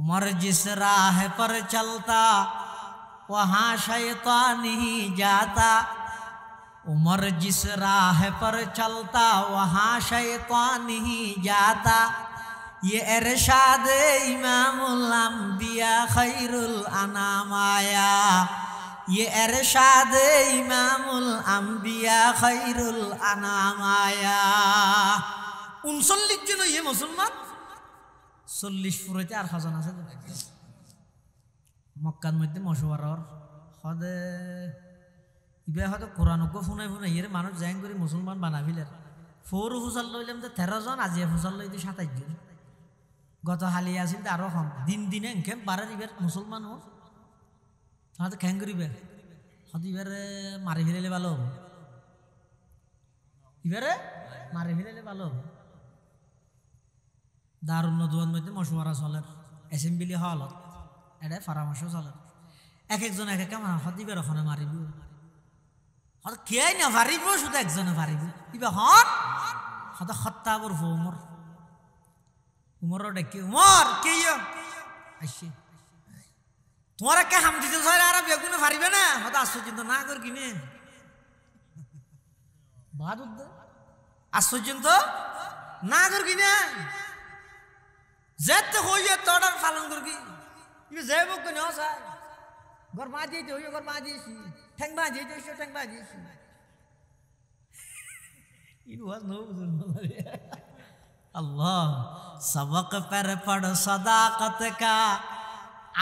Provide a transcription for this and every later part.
उमर जिस राह पर चलता वहाँ शैतान ही जाता। उमर जिस राह पर चलता वहाँ शैतान ही जाता। ये इरशाद इमामुल अंबिया खैरुल अनाम आया। ये इरशाद इमामुल अंबिया खैरुल अनाम आया। 39 জন ये मुसलमान 40 ফুরাইতে আর হাজান আছে মক্কার মধ্যে মশওয়ারার হদে ইবে হয়তো কোরআনকে শুনাই শুনাই এর মানুষ জয়েন করে মুসলমান বানাবিলের ফোর ফুসাল লইলাম তো 13 জন আজিয়া ফুসাল লইতে 27 জন গত হালি আছিল আরো কম দিন দিনে এনকে বারে ইবের মুসলমান ও তাহলে কেন করিবে হদ ইবারে মারি ফেলে ভালো হবে ইবারে মারি ফেলে ভালো হবে দারুন নদুয়ার মধ্যে মশওয়ারা চলে অ্যাসেম্বলি হলত এটা পরামর্শ চলে এক একজন এক এক আমার হদিবের ওখানে মারিব হত কে না পারিব শুধু একজনে পারিব ইবা হন হত খত্তাবর উমর উমর ডেকে উমর কে আইছে তোমার কে হাম দিতে ছয় আর বেগুনে পারিবে না হত আশ্চর্য না কর কিনে বাহাদুর আশ্চর্য না কর কিনে যেতে হইয়া তোড়ার পালন করবি ইবে যাইব কেন চাই ঘর মা দিয়েছে হইয়া ঘর মা দিয়েছি ঠ্যাং মা দিয়েছে ঠ্যাং মা দিয়েছি ইন ওয়াজ নো अल्लाह सबक पर पढ़ सदाकत का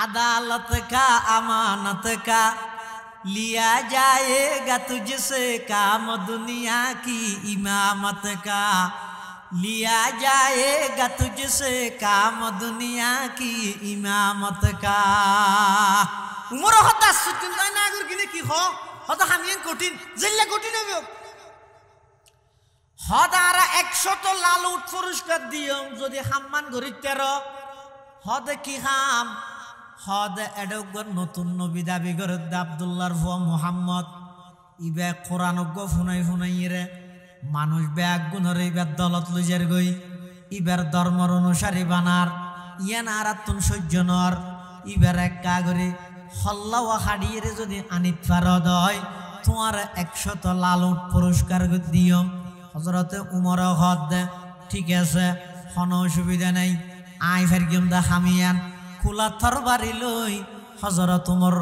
अदालत का अमानत का लिया जाएगा तुझसे काम दुनिया की इमामत का लिया जाएगा तुझसे काम दुनिया की इमामत का उमर हता सुचिन ना कर किने की हो हता हामियन कठिन जिल्ला कठिन হবে হদারা 100 লাল উট পুরস্কার দিও যদি হাম্মান গরিতের হদে কি হাম হদে এডগর নতুন নবী দাবি করে আব্দুল্লাহর ফুয়া মুহাম্মদ ইবে কোরআনজ্ঞ ফুনাই ফুনাই রে মানুষ ব্যাগ গুণরে ইবার দলত লইজার গই ইবার ধর্মর অনুসারী বানার ইয়ান আরাতুন সহ্যনর ইবার এক কাগরে হল্লা ও হাড়িয়ে যদি আনিত ফারদ হয় তোমার 100 লাল উট পুরস্কার দিও হযরতে উমর হদ ঠিক আছে কোনো অসুবিধা নাই আই ফেরগিম দা হামিয়ান খোলা তরবারি লই হযরত উমর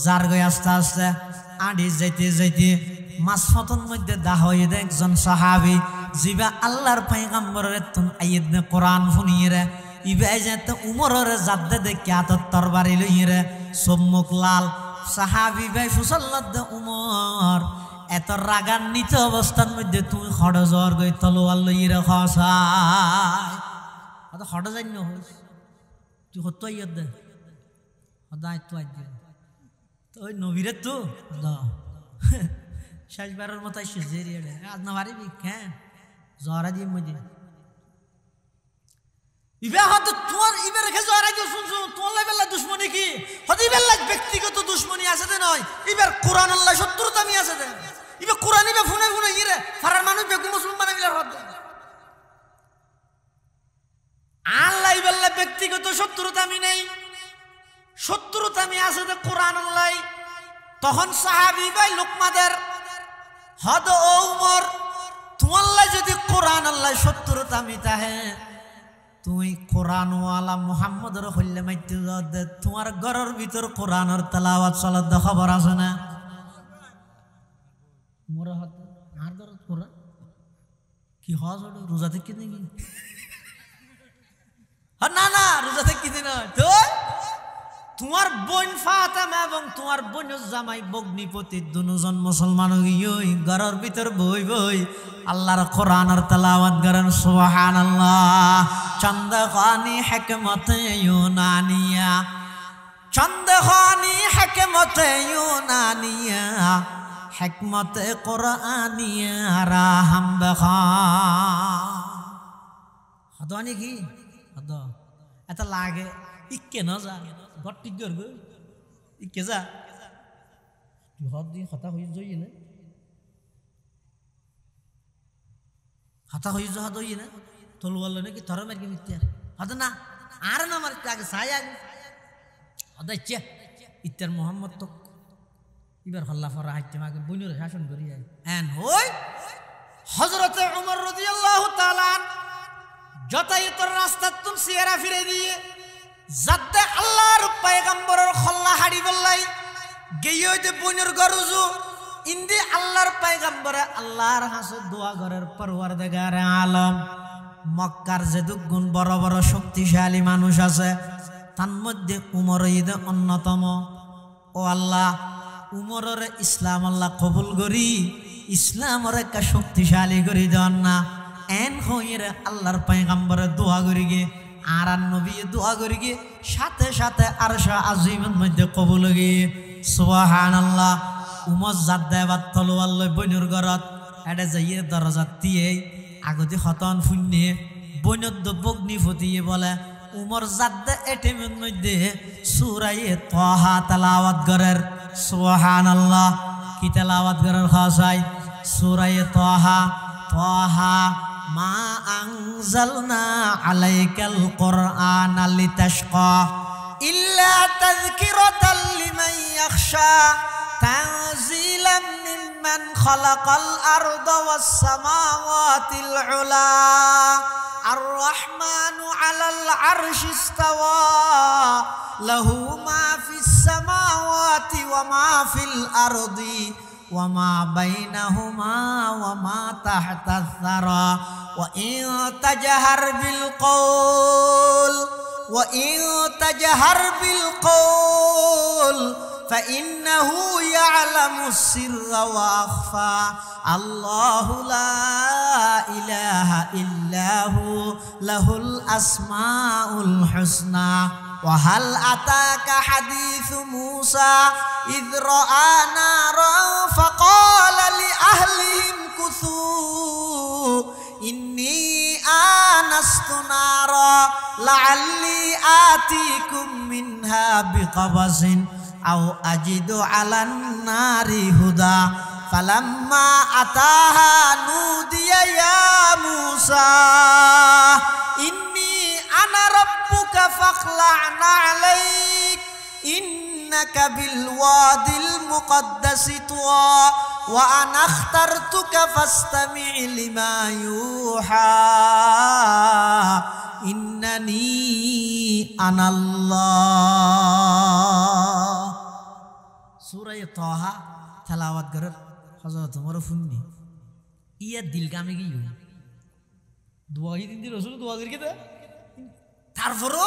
জার গয় আস্তে আস্তে আডি যাইতে যাইতে মাসফতন মধ্যে দাহই একজন সাহাবী জিবা আল্লাহর পয়গম্বরের তুন আয়াত কোরআন শুনিরে ইবে যেতে উমরের জাদ্দে দেখে আত তরবারি লইরে সম্মুখ লাল সাহাবী ভাই ফুসাল্লাদ উমর এত রাগান্বিত অবস্থার মধ্যে তুমি খড় জ্বর গই তলোয়ার লইরে খসায় অত খড় যাই ন হইস তুই হতো ইয়াদ দে হদাই তো আজ তো ওই নবীরে তো শেষবারের মতো এসে জেরিয়ে দে আজ না পারিবি হ্যাঁ জ্বরা দিয়ে মধ্যে ইবে হয়তো তোমার ইবে রেখে জ্বরা দিয়ে শুনছো তোমার লেবেলা দুশ্মনী কি হয়তো ইবেলা ব্যক্তিগত দুশ্মনী আছে দে নয় ইবের কোরআন আল্লাহ শত্রুতামি আছে দে ইবে কোরআন ইবে ফোনে ফোনে ইরে ফারার মানুষ বেগু মুসলমান মিলার হদ আল্লাহ ইবেলা ব্যক্তিগত শত্রুতামি নেই শত্রুতামি আছে দে কোরআন আল্লাহ তখন সাহাবী ভাই লোকমাদের হদ ও উমর তোমাল্লা যদি কোরআন আল্লাহ শত্রুতামি তাহে তুই কোরআন ওয়ালা মুহাম্মদের হইলে মাইতে দে তোমার ঘরের ভিতর কোরআনের তেলাওয়াত চলার খবর আছে না মোরা হাত আর ধর কোরআন কি হজ রোজা থেকে নাকি না না রোজা থেকে দিন তো তোমার বোন ফাতেমা এবং তোমার বোন জামাই বগ্নিপতি দুজন মুসলমান হই ঘরের ভিতর বই বই আল্লাহর কোরআনের তেলাওয়াত করেন সুবহানাল্লাহ চন্দ্রখানি হিকমতে ইউনানিয়া চন্দ্রখানি হিকমতে ইউনানিয়া হিকমতে কোরআনিয়া রাহাম বখা হদনি কি হদ এটা লাগে ইকে না যা গট্টি গর গো ইকে যা তুই হদ দিন কথা হই জই না হাতা হই যা দই না তলওয়াল নাকি ধরে মারকে মিথ্যা হদ না আর না আমার আগে চাই আগে অদাইছে ইত্যার মোহাম্মদ তো এবার হল্লা ফরা হাইতে মাকে বইনুর শাসন করি যায় এন হই হযরতে ওমর রাদিয়াল্লাহু তাআলা যতায়তর রাস্তা তুন সিয়ারা ফিরে দিয়ে যাতে আল্লাহর পয়গম্বরের খল্লা হাড়ি বললাই গেই যে বইনুর গরুজু ইন্দি আল্লাহর পয়গম্বরে আল্লাহর হাসে দোয়া ঘরের পরওয়ারদিগার আলম মক্কার যে দুগুণ বড় বড় শক্তিশালী মানুষ আছে তার মধ্যে উমর ঈদ অন্যতম ও আল্লাহ উমরের ইসলাম আল্লাহ কবুল করি ইসলামের একটা শক্তিশালী করি দেন না এন হইরে আল্লাহর পয়গম্বরে দোয়া করি গে আর নবী দোয়া করি গে সাথে সাথে আরশে আজিমের মধ্যে কবুল গে সুবহানাল্লাহ উমর জাদ্দাবাদ তলোয়ার লই বইনুর ঘরত এটা যাইয়ে দরজা দিয়ে আগতে হতন ফুন্নে বইনত বগ্নি ফটিয়ে বলে উমর জাদ্দা এটিমের মধ্যে সূরায়ে তাহা তেলাওয়াত করের সুবহানাল্লাহ কি তেলাওয়াত করার খাসাই সূরায়ে তাহা তাহা মা আনজালনা আলাইকাল কুরআনা লিতাশকা ইল্লা তাযকিরাতাল লিমান ইয়াখশা তানজিলাম মিম্মান খালাকাল আরদা ওয়াস সামাওয়াতিল উলা আর রহমানু আলাল আরশি ইস্তাওয়া লাহু মা ফিস সামাওয়াতি ওয়া মা ফিল আরদি ওয়া মা বাইনাহুমা ওয়া মা তাহতাস সারা ওয়া ইন তাজহার বিল কওল فإنه يعلم السر وأخفى الله لا إله إلا هو له الأسماء الحسنى وهل أتاك حديث موسى إذ رأى نارا فقال لأهلهم كثوا إني آنست نارا لعلي آتيكم منها بقبس أو أجد على النار هدى فلما أتاها نودي يا موسى إني أنا ربك فاخلع عليك إنك بالوادي المقدس طوى وأنا اخترتك فاستمع لما يوحى إنني أنا الله سورة طه تلاوت کرر حضرت عمر فنی ইয়া দিলগামে গিয়ে দোয়া দিন দি রাসূল দোয়া করি কেতে তারপরও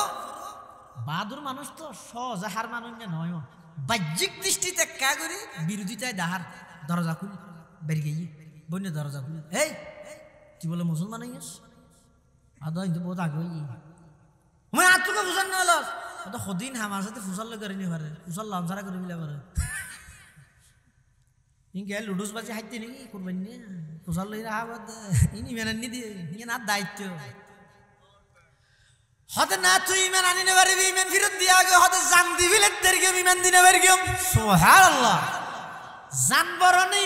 বাহাদুর মানুষ তো সহজে হার মানুষ না নয় বাহ্যিক দৃষ্টিতে কা করি বিরোধিতায় দাহার দরজা খুল বের গিয়ে বন্য দরজা খুল এই তুই বলে মুসলমান হইস আদা কিন্তু বহুত আগে হই মই আতুকে বুঝান না হলো তো খদিন আমার সাথে ফুসাল করে নি পারে ফুসাল লামসারা করে মিলা পারে ইনকে লুডুস বাজে হাইতে নাকি করবেন না ফুসাল লই রাহা বাদ ইনি মেনান নি দিয়ে ইনি না দায়িত্ব হতে না তুই ইমান আনি না পারবি ইমান ফিরত দিয়া আগে হতে জান দিবিলে তেরকে ইমান দিনে পারগম সুবহানাল্লাহ জান বড় না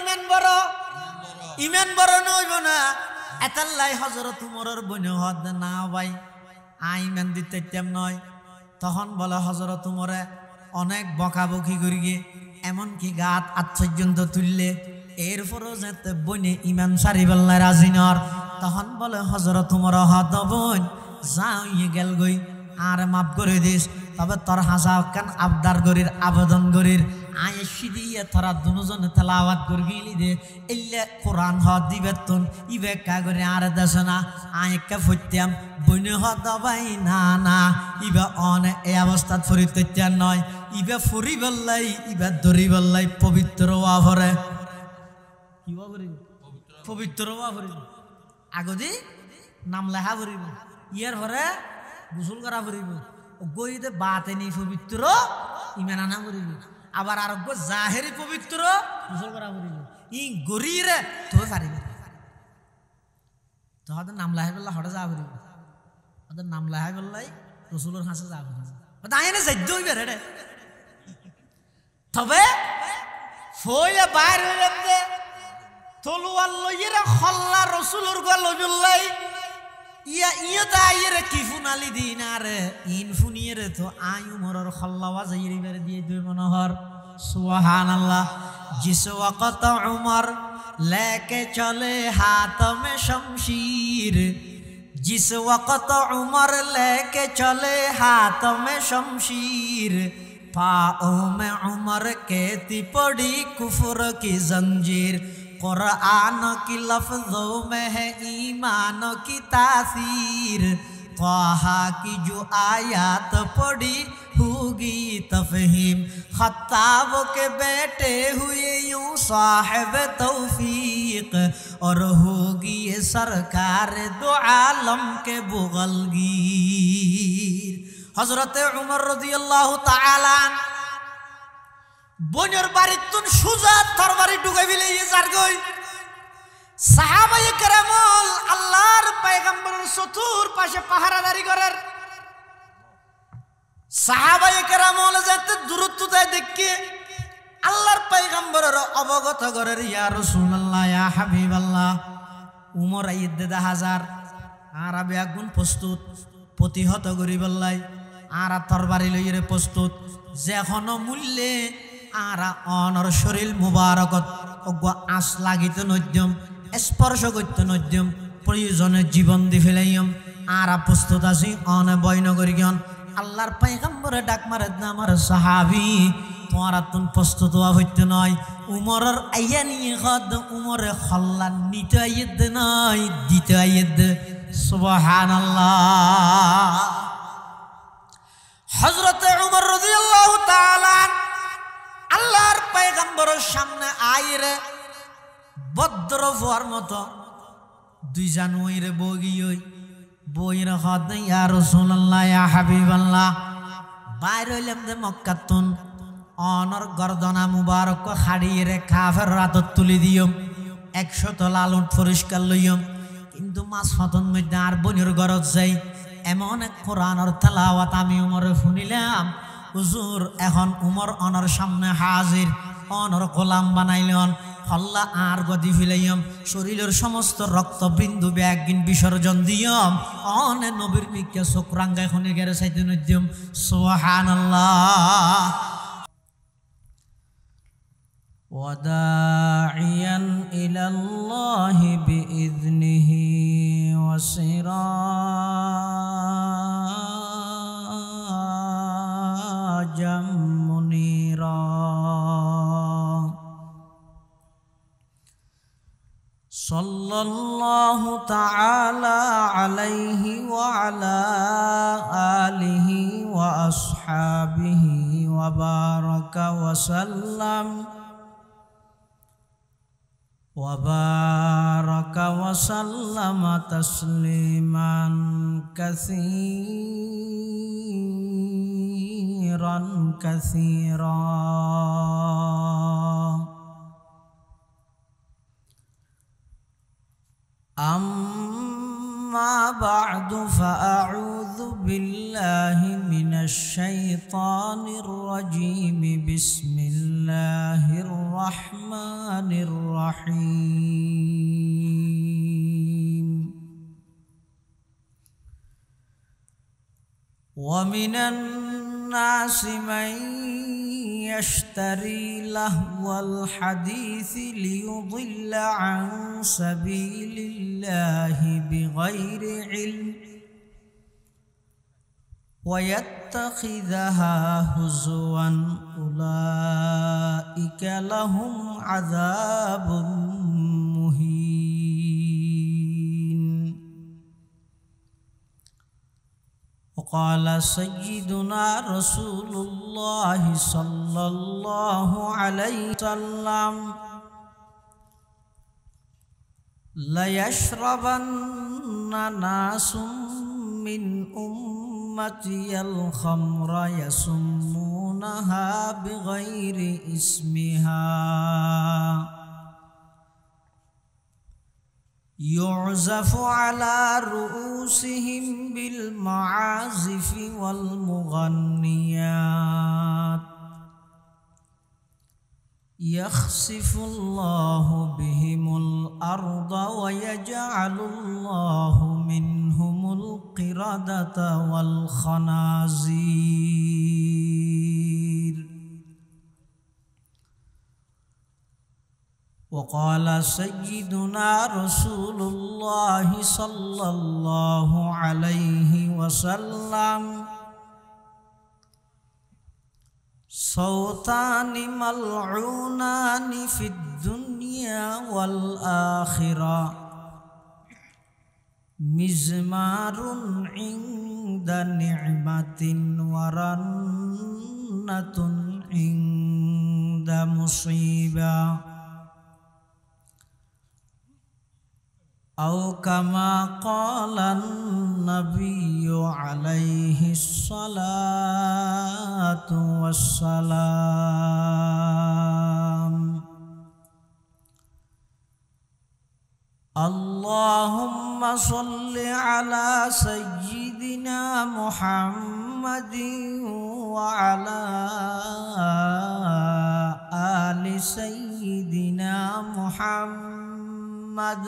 ইমান বড় নইব না এতাল্লাই হযরত উমরের বনে হদ না ভাই আই ইমান দিতে তেম নয় তখন বলে হযরত উমরে অনেক বকাবকি করি গে এমন কি গাত আত্মজন্ত তুললে এরপরও যেতে বনে ইমান সারিবাল্লা রাজিনর তখন বলে হযরত উমর হদ বোন যাও ইয়ে গেল গই আর মাফ করে দিস তবে তোর হাসা কান আবদার গরির আবেদন গরির আয় সিদিয়ে তোরা দুজনে তেলাওয়াত করগিলি দে এলে কোরআন হ দিবেতন ইবে কা করে আর দেশনা আয় কা ফুত্যাম বনে হ দবাই না না ইবে অনে এই অবস্থাত ফরিতত্যান নয় ইবে ফুরি বললাই ইবে দরি বললাই পবিত্র ওয়া ভরে কি ওয়া ভরি পবিত্র ওয়া ভরি আগদি নাম লেখা ভরিব ইয়ার ভরে গোসল করা ভরিব গইতে বাতে নি পবিত্র ইমান আনা ভরিব আবার আরোগ্য জাহেরি পবিত্র গোসল করা ভরিব ই গরিরে তো পারিব তো হয়তো নাম লাহে বললা হঠাৎ যা ভরিব ওদের নাম লাহে বললাই রসুলের হাসে যা ভরিব দাঁড়িয়ে সাধ্য হইবে রে তবে ফইলে বাইর হইলাম যে তলোয়ার লইয়েরা খল্লা রসুলের গা লইবলাই ইয়া দাইরে কি ফুনালি দিন আরে ইন ফুনিয়ে তো আয়ু মরর খল্লাওয়া যাইরিবার দিয়ে দুই মনোহর সুবহানাল্লাহ জিস ওয়াক্ত উমর लेके चले हाथ में शमशीर जिस वक्त उमर लेके चले हाथ में शमशीर पाओं में उमर कहती पड़ी कुफर की जंजीर कुरान की लफ्जों में है ईमान की तासीर क़ाहा की जो आयत पड़ी होगी तफहीम खत्ताब के बेटे हुए यूं साहिब तौफीक और होगी ये सरकार दो आलम के बुगलगीर हजरत उमर रज़ियल्लाहु ताआला बोनर बारितुन सुजा तरबारी ढुके बिले ये जारगई साहाबाয়ে কেরামল আল্লাহর পয়গম্বরের চতুর পাশে পাহারাদারি করেন সাহাবায়ে কেরামল যাতে দূরত্ব দেয় দেখে আল্লাহর পয়গম্বরের অবগত করেন ইয়া রাসূলুল্লাহ ইয়া হাবিবাল্লাহ উমর আইয়দ হাজার আরবে আগুন প্রস্তুত প্রতিহত করিবল্লাই আরা তরবারি লইরে প্রস্তুত যেখন মূল্যে আরা অনর শরীর মুবারকত অগ আস লাগিত নদ্যম স্পর্শ করতে নদ্যম প্রয়োজনে জীবন দি ফেলাইম আর প্রস্তুত আছি অনে বয়ন করিগন আল্লাহর পয়গম্বরে ডাক মারে আমার সাহাবী তোমারা তুন প্রস্তুত হইতে নয় উমরের আইয়া নিয়ে গদ উমরে খল্লা নিতে আইয়দ নয় দিতে আইয়দ সুবহানাল্লাহ হযরত উমর রাদিয়াল্লাহু তাআলা আল্লাহর পয়গম্বরের সামনে আইরে বদ্র ফোয়ার মতো 2 জানুয়ারি বগিয়ই বইরা খাদ ইয়া রাসূলুল্লাহ ইয়া হাবিবাল্লাহ বাইরে হইলাম দে মক্কাতুন অনর গর্দনা মুবারক খাড়িয়ে কাফের রাতত তুলি দিয়ম 100 লালুট পরিষ্কার লইয়ম কিন্তু মাস ফতন মধ্যে আর বনির গরজ যাই এমন এক কোরআনের তেলাওয়াত আমি উমরে শুনিলাম হুজুর এখন উমর অনর সামনে হাজির অনর গোলাম বানাইলেন হল্লা আর গদি ফিলাইম শরীরের সমস্ত রক্তবিন্দু ব্যাগিন বিসর্জন দিয়ম অনে নবীর মিকে চোখরাঙ্গায় খনি গেরে চাইতে নদ্যম সুবহানাল্লাহ ওয়াদাইয়ান ইলাল্লাহি বিইذনিহি ওয়াসিরাজাম মুনীরা सल्लल्लाहु ताला अलैहि व अला आलिहि व अस्हाबिहि व बारका व सल्लम तस्लीमान कसीरन कसीरा अम्मा बादु फ़अऊज़ु बिल्लाहि मिनश शैतानिर रजीम बिस्मिल्लाहिर रहमानिर रहीम व मिनन नासि मन यश्तरी लहवल हदीस लियुदिल्ल अन सबीलिल्लाहि बिगैरि इल्म वयत्तखिज़हा हुज़ुवन उलाइका लहुम अज़ाबुम मुहीन। وقال سيدنا رسول الله صلى الله عليه وسلم ليشربن ناس من أمتي الخمر يسمونها بغير اسمها يعزف على رؤوسهم بالمعازف والمغنيات يخسف الله بهم الأرض ويجعل الله منهم القردة والخنازير. وقال سيدنا رسول الله صلى الله عليه وسلم: صوتان ملعونان في الدنيا والآخرة، مزمار عند نعمة ورنة عند مصيبة، أو كما قال النبي عليه الصلاة والسلام. اللهم صل على سيدنا محمد وعلى آل سيدنا محمد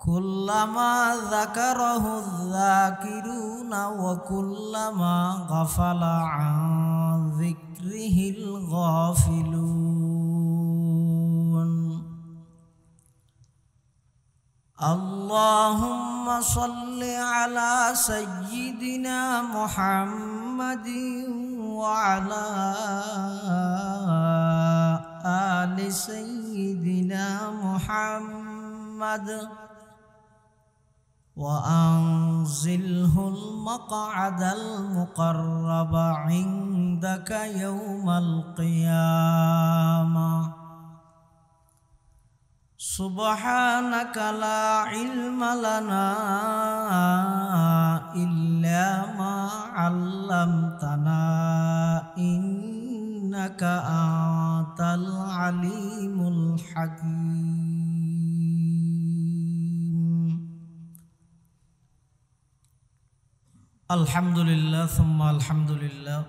كلما ذكره الذاكرون وكلما غفل عن ذكره الغافلون. اللهم صل على سيدنا محمد وعلى آل سيدنا محمد وأنزله المقعد المقرب عندك يوم القيامة. سبحانك لا علم لنا إلا ما علمتنا إنك أنت العليم الحكيم. আলহামদুলিল্লাহ সুম্মা আলহামদুলিল্লাহ।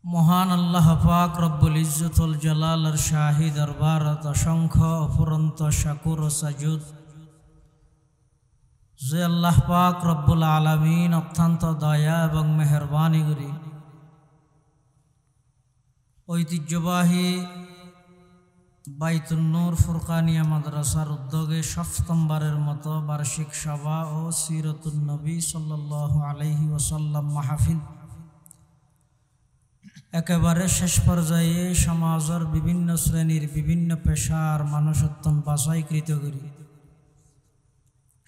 মহান আল্লাহ পাক রব্বুল ইজ্জতুল জালালের শাহী দরবারত অসংখ্য অফুরন্ত শাকুর ও সাজুদ যে আল্লাহ পাক রব্বুল আলামিন অত্যন্ত দয়া এবং মেহেরবানি করি ঐতিহ্যবাহী বাইতুন নূর ফুরকানিয়া মাদ্রাসার উদ্যোগে সপ্তমবারের মতো বার্ষিক সভা ও সিরাতুন নবী সাল্লাল্লাহু আলাইহি ওয়াসাল্লাম মাহফিল একেবারে শেষ পর্যায়ে সমাজের বিভিন্ন শ্রেণীর বিভিন্ন পেশার মানুষত্বন বাছাইকৃত করি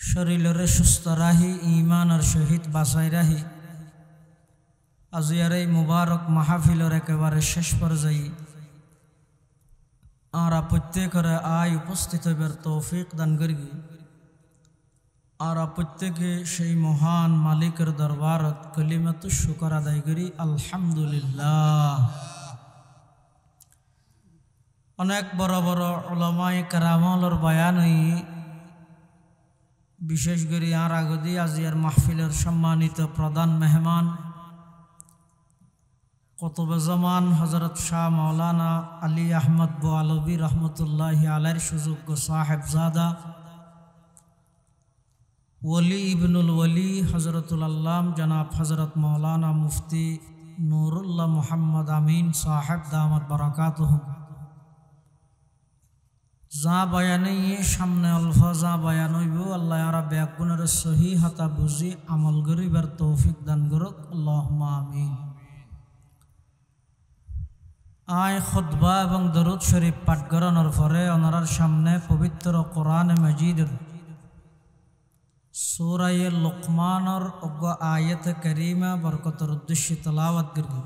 শরীরের সুস্থ রাহি ইমানের সহিত বাছাই রাহি আজিয়ার এই মুবারক মাহফিলের একেবারে শেষ পর্যায়ে आरा प्रत्येकरे आय उपस्थित हइबार तौफिक दान करी। आरा प्रत्येके सेई महान मालिकेर दरबारत कलिमातु शुकर आदाय करी आलহামদুলিল্লাহ। अनेक बड़ बड़ उलामाए केरामर बयान विशेष करे आरा गदी आजियार महफिलेर सम्मानित प्रधान मेहमान कुतुब ज़मान हज़रत शाह मौलाना अली अहमद बोआलवी रहमतुल्लाहि अलैहि सुजुग साहिबजादा वली इब्नुल वली हज़रतुल अल्लाम जनाब हज़रत मौलाना मुफ्ती नूरुल्लाह मुहम्मद अमीन साहिब दामत बरकातुहुम जा बयाने ये सामने अल्फाजा बयान हइबो अल्लाह रब्बे अकबुनेर सही हाता बुझी আমল करिবার तौफिक दान করুক আল্লাহুম্মা आमीन। आय खुतबा एवं दरूद शरीफ पाठ करानोर परे ओनारार सामने पवित्र कुरान मजीदर सूरा लुकमानर अग्ग आयत करीमा बरकतर उद्देश्य तलावत करी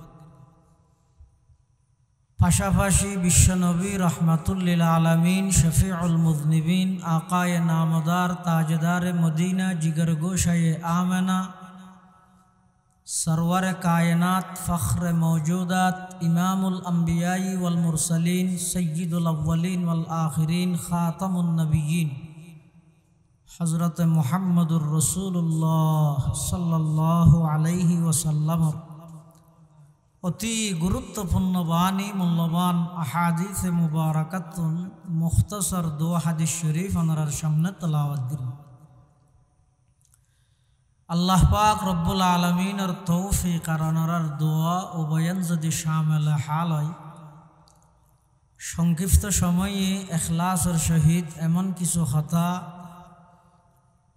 पाशापाशी विश्वनबी रहमतुल्लिल आलमीन शफीउल मुज़निबीन आकाए नामदार ताजदार मदीना जिगर गोशाए आमना सरवर कायनात फ़ख्र मौजूदात इमामुल अंबियाई वल मुरसलीन सय्यिदुल अव्वलीन वल आखिरीन ख़ातमुन नबिय्यीन हज़रत मुहम्मदुर रसूलुल्लाह सल्लल्लाहु अलैहि वसल्लम অতি গুরুত্বপূর্ণ বাণী মূল্যবান আহাদিসে মুবারাকাতুন মুখতাসার দোয়া হাদিস শরীফ ওনার সামনে তেলাওয়াত দিন। আল্লাহ পাক রব্বুল আলামিনের তৌফিক আর ওনার দোয়া ও বয়ান যদি শামিল হাল হয়, সংক্ষিপ্ত সময়ে ইখলাসের সহিত এমন কিছু কথা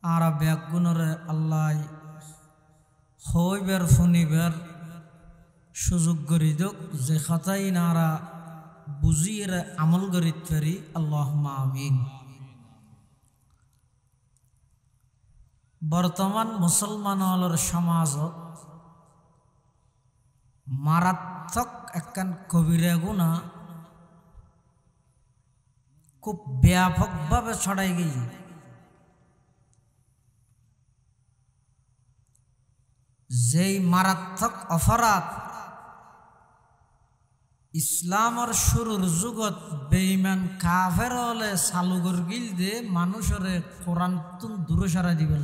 আর ব্যাগুণরে আল্লাহ হইবের ফুনিবের সুযোগ করি দোক, যে কথাই নারা বুঝিয়ে আমল করিত পারি। আল্লাহুম্মা আমিন। বর্তমান মুসলমানর সমাজত মারাত্মক একখান কবিরা গুণা খুব ব্যাপকভাবে ছড়াই গেছে। যেই মারাত্মক অপরাধ ইসলামর শুরুর যুগত বেঈমান কাফের হলে সালুগর গিল দে মানুষরে কোরআন তুন দূরে সারা দিবেন।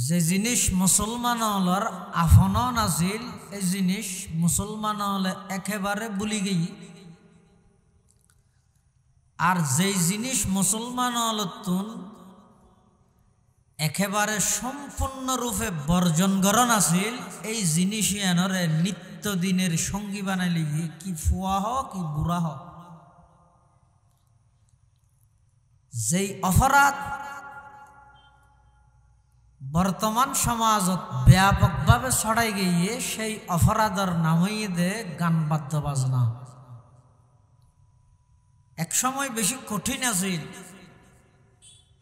যে জিনিস মুসলমান হলর আফন নাছিল, এই জিনিস মুসলমান হলে একেবারে ভুলি গেই। আর যেই জিনিস মুসলমান হলতুন একেবারে সম্পূর্ণরূপে বর্জন করণ আছিল, এই জিনিসই এনরে নিত্যদিনের সঙ্গী বানাইলি কি ফুয়া হোক কি বুড়া হোক। যেই অপরাধ বর্তমান সমাজত ব্যাপকভাবে ছড়াই গিয়ে, সেই অপরাধের নামই দে গান বাদ্য বাজনা। এক সময় বেশি কঠিন আছিল,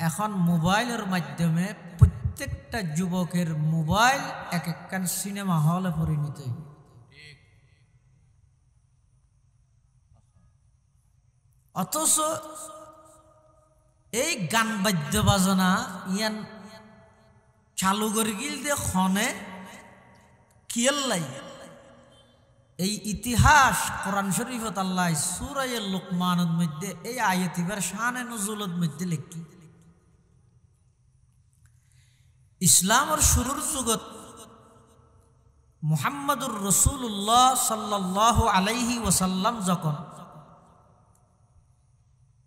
এখন মোবাইলের মাধ্যমে প্রত্যেকটা যুবকের মোবাইল এক একখান সিনেমা হলে পরিণত। অথচ এই গান বাদ্য বাজনা ইয়ান চালু করে গিল দিয়ে খনে কিয়াল্লাই এই ইতিহাস কোরআন শরীফত আল্লাহ সূরা লুকমানের মধ্যে এই আয়াতিবার শানে নুজুলত মধ্যে লিখি। ইসলামের শুরুর যুগত মুহাম্মদুর রাসূলুল্লাহ সাল্লাল্লাহু আলাইহি ওয়াসাল্লাম যখন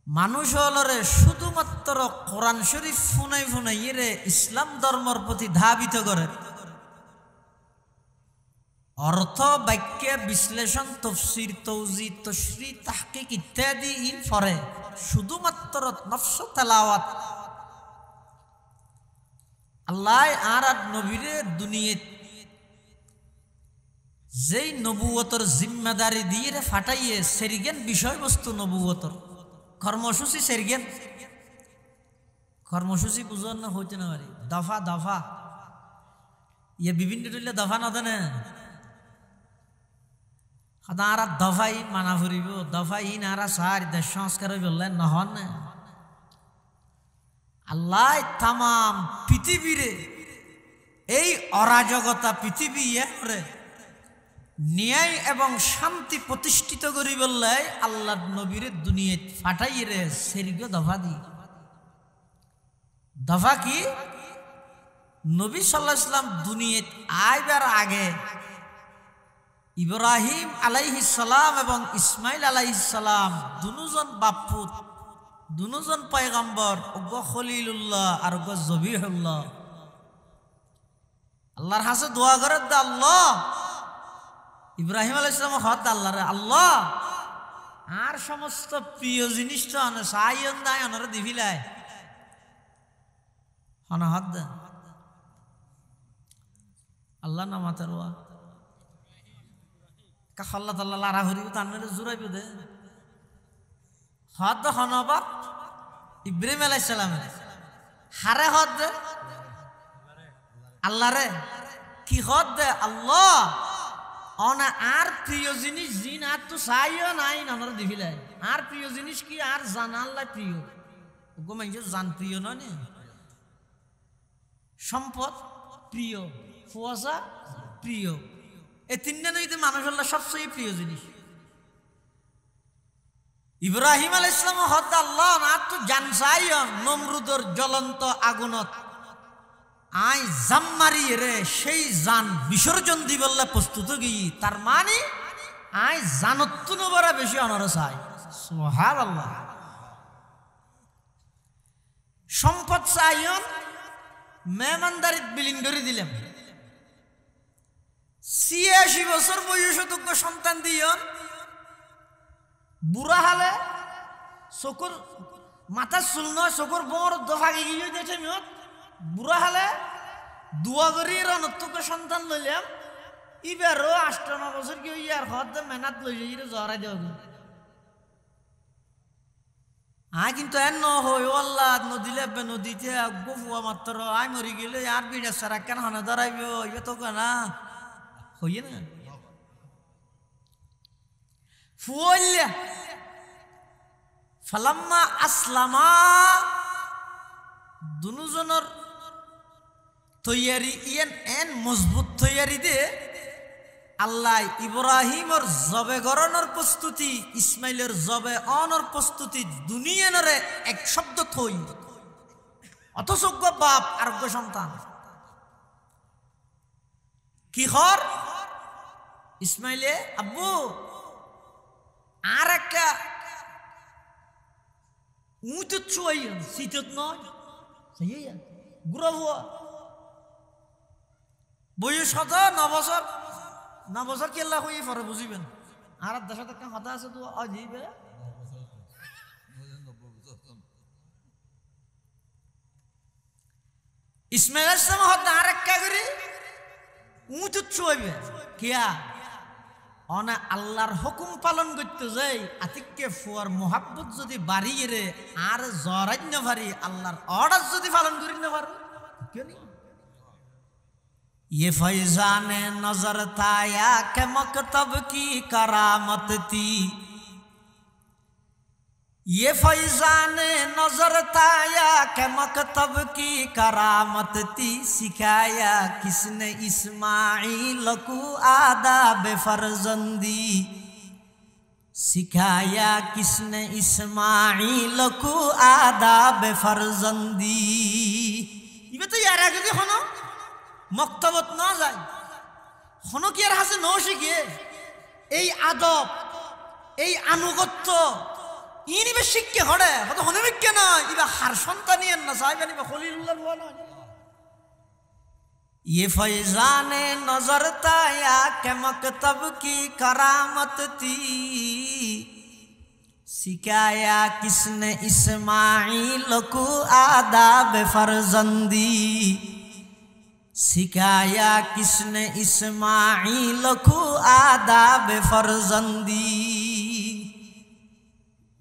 মানুষ হলরে শুধুমাত্র কোরআন শরীফ ফুনাই ফুনাই রে ইসলাম ধর্মের প্রতি ধাবিত করে, অর্থ বাক্য বিশ্লেষণ তফসির তৌজি তশরিহ তাহকিক ইত্যাদি ইন ফরে শুধুমাত্র নফস তেলাওয়াত। আল্লাহ আর নবীরে দুনিয়াত যেই নবুয়তর জিম্মাদারি দিয়ে ফাটাইয়ে সেরিগেন বিষয়বস্তু নবুয়তর কর্মসূচি সেরিগেন কর্মসূচি বুঝন না হইতে না পারি। দফা দফা ইয়ে বিভিন্ন দফা না দেনে আর দফাই মানা ফুরিব, দফাই নারা সার দেশ সংস্কার বললেন নহন না। আল্লাহ তাম পৃথিবীরে এই অরাজকতা পৃথিবী ন্যায় এবং শান্তি প্রতিষ্ঠিত করি বললে আল্লাহ নবীর দুনিয়াত ফাটাই রে সেরিগ দফা দি। দফা কি? নবী সাল্লাল্লাহু আলাইহি ওয়াসাল্লাম দুনিয়াত আইবার আগে ইব্রাহিম আলাইহিস সালাম এবং ইসমাইল আলাইহিস সালাম দুজন বাপুত, দুজন পয়গম্বর, ওগ খলিলুল্লাহ আর ওগ জবিহুল্লাহ। আল্লাহর হাসে দোয়া করে দে আল্লাহ ইব্রাহিম আলাইহিস সালাম হত আল্লাহ রে আল্লাহ আর সমস্ত প্রিয় জিনিসটা আনে সাইয়ন দায় আনরে দিবিলাই হন হত দে আল্লাহ না মাতারওয়া কা আল্লাহ তাআলা লারা হরিব তানরে জুরাইব দে হদ হনবাত ইব্রাহিম আলাইহিস সালাম হারে হদ দে আল্লাহ রে কি হদ দে আল্লাহ অনা আর প্রিয় জিনিস জিন আর তো চাইও নাই নানার দেখিলাই আর প্রিয় জিনিস কি আর জান আল্লাহ প্রিয় গোমাইছে জান প্রিয় নয় সম্পদ প্রিয় ফুয়াশা প্রিয় এই তিনটা নইতে মানুষ আল্লাহ সবচেয়ে প্রিয় জিনিস। ইব্রাহিম আলাইহিস সালাম হদ আল্লাহ আর তো জান চাইও নমরুদর জ্বলন্ত আগুনত আই জাম মারি রে সেই জান বিসর্জন দিবল্লা প্রস্তুত গিয়ে তার মানে আই জানত্তু নবরা বেশি অনরস হয় সুবহানাল্লাহ। সম্পদ চাইন মেহমানদারিত বিলীন করে দিলাম ৮৬ বছর বয়সযোগ্য সন্তান দিয়ন বুড়া হালে চকুর মাথার চুল নয় চকুর বড় দফাকে গিয়ে দেখে মিয়ত বুড়া হালে দুয়া করি রণত্বক সন্তান লইলাম এবারও ৮-৯ বছর কি ইয়ার হদ মেহনত লই যাই জড়াই দেওয়া আয় কিন্তু এন হই আল্লাহ নদী লেবে নদীতে গোফুয়া মাত্র আয় মরি গেলে আর বিড়া সারা কেন হানে দাঁড়াইব ইয়ে তো না হইয়ে না ফুয়াল্লা ফালাম্মা আসলামা দুজনের তৈয়ারি ইয়েন এন মজবুত তৈয়ারি দে আল্লাহ ইব্রাহিমর জবে গরনের প্রস্তুতি ইসমাইলের জবে অনর প্রস্তুতি দুনিয়ানরে এক শব্দ থই অথযোগ্য বাপ আরোগ্য সন্তান কি হর ইসমাইলে আব্বু আর একটা উঁচু ছুয়াই শীতত নয় গুড়া হওয়া বয়স হত ৯ বছর ৯ বছর কেল্লা হয়ে পরে বুঝিবেন আর দেশত একটা হতা আছে তো অজিবে ইসমাইল ইসলাম হত আর একটা করে উঁচু ছুয়াইবে কিয়া অনা আল্লাহর হুকুম পালন করতে যাই আতিককে ফুয়ার মোহাব্বত যদি বাড়িয়ে রে আর জরাই না পারি আল্লাহর অর্ডার যদি পালন করি না পারো ये फैजान नजर था या के मकतब की करामत थी ये फैजान नजर था या के मकतब की करामत थी सिखाया किसने इस्माइल को आदाब फर्जंदी सिखाया किसने इस्माइल को आदाब फर्जंदी ये तो यार आगे देखो মক্তবত না যায় হন কি আর হাসে ন শিখে এই আদব এই আনুগত্য ইনিবে শিখকে হড়ে হতো হনে বিজ্ঞে না ইবা হার সন্তান ইয়েন না সাহেব ইবা খলিলুল্লাহ বলা ये फैजान नजर ताया के मकतब की करामत थी सिखाया किसने इस्माइल को आदाब फर्जंदी सिखाया किसने इस्माइल को आदाब फर्जंदी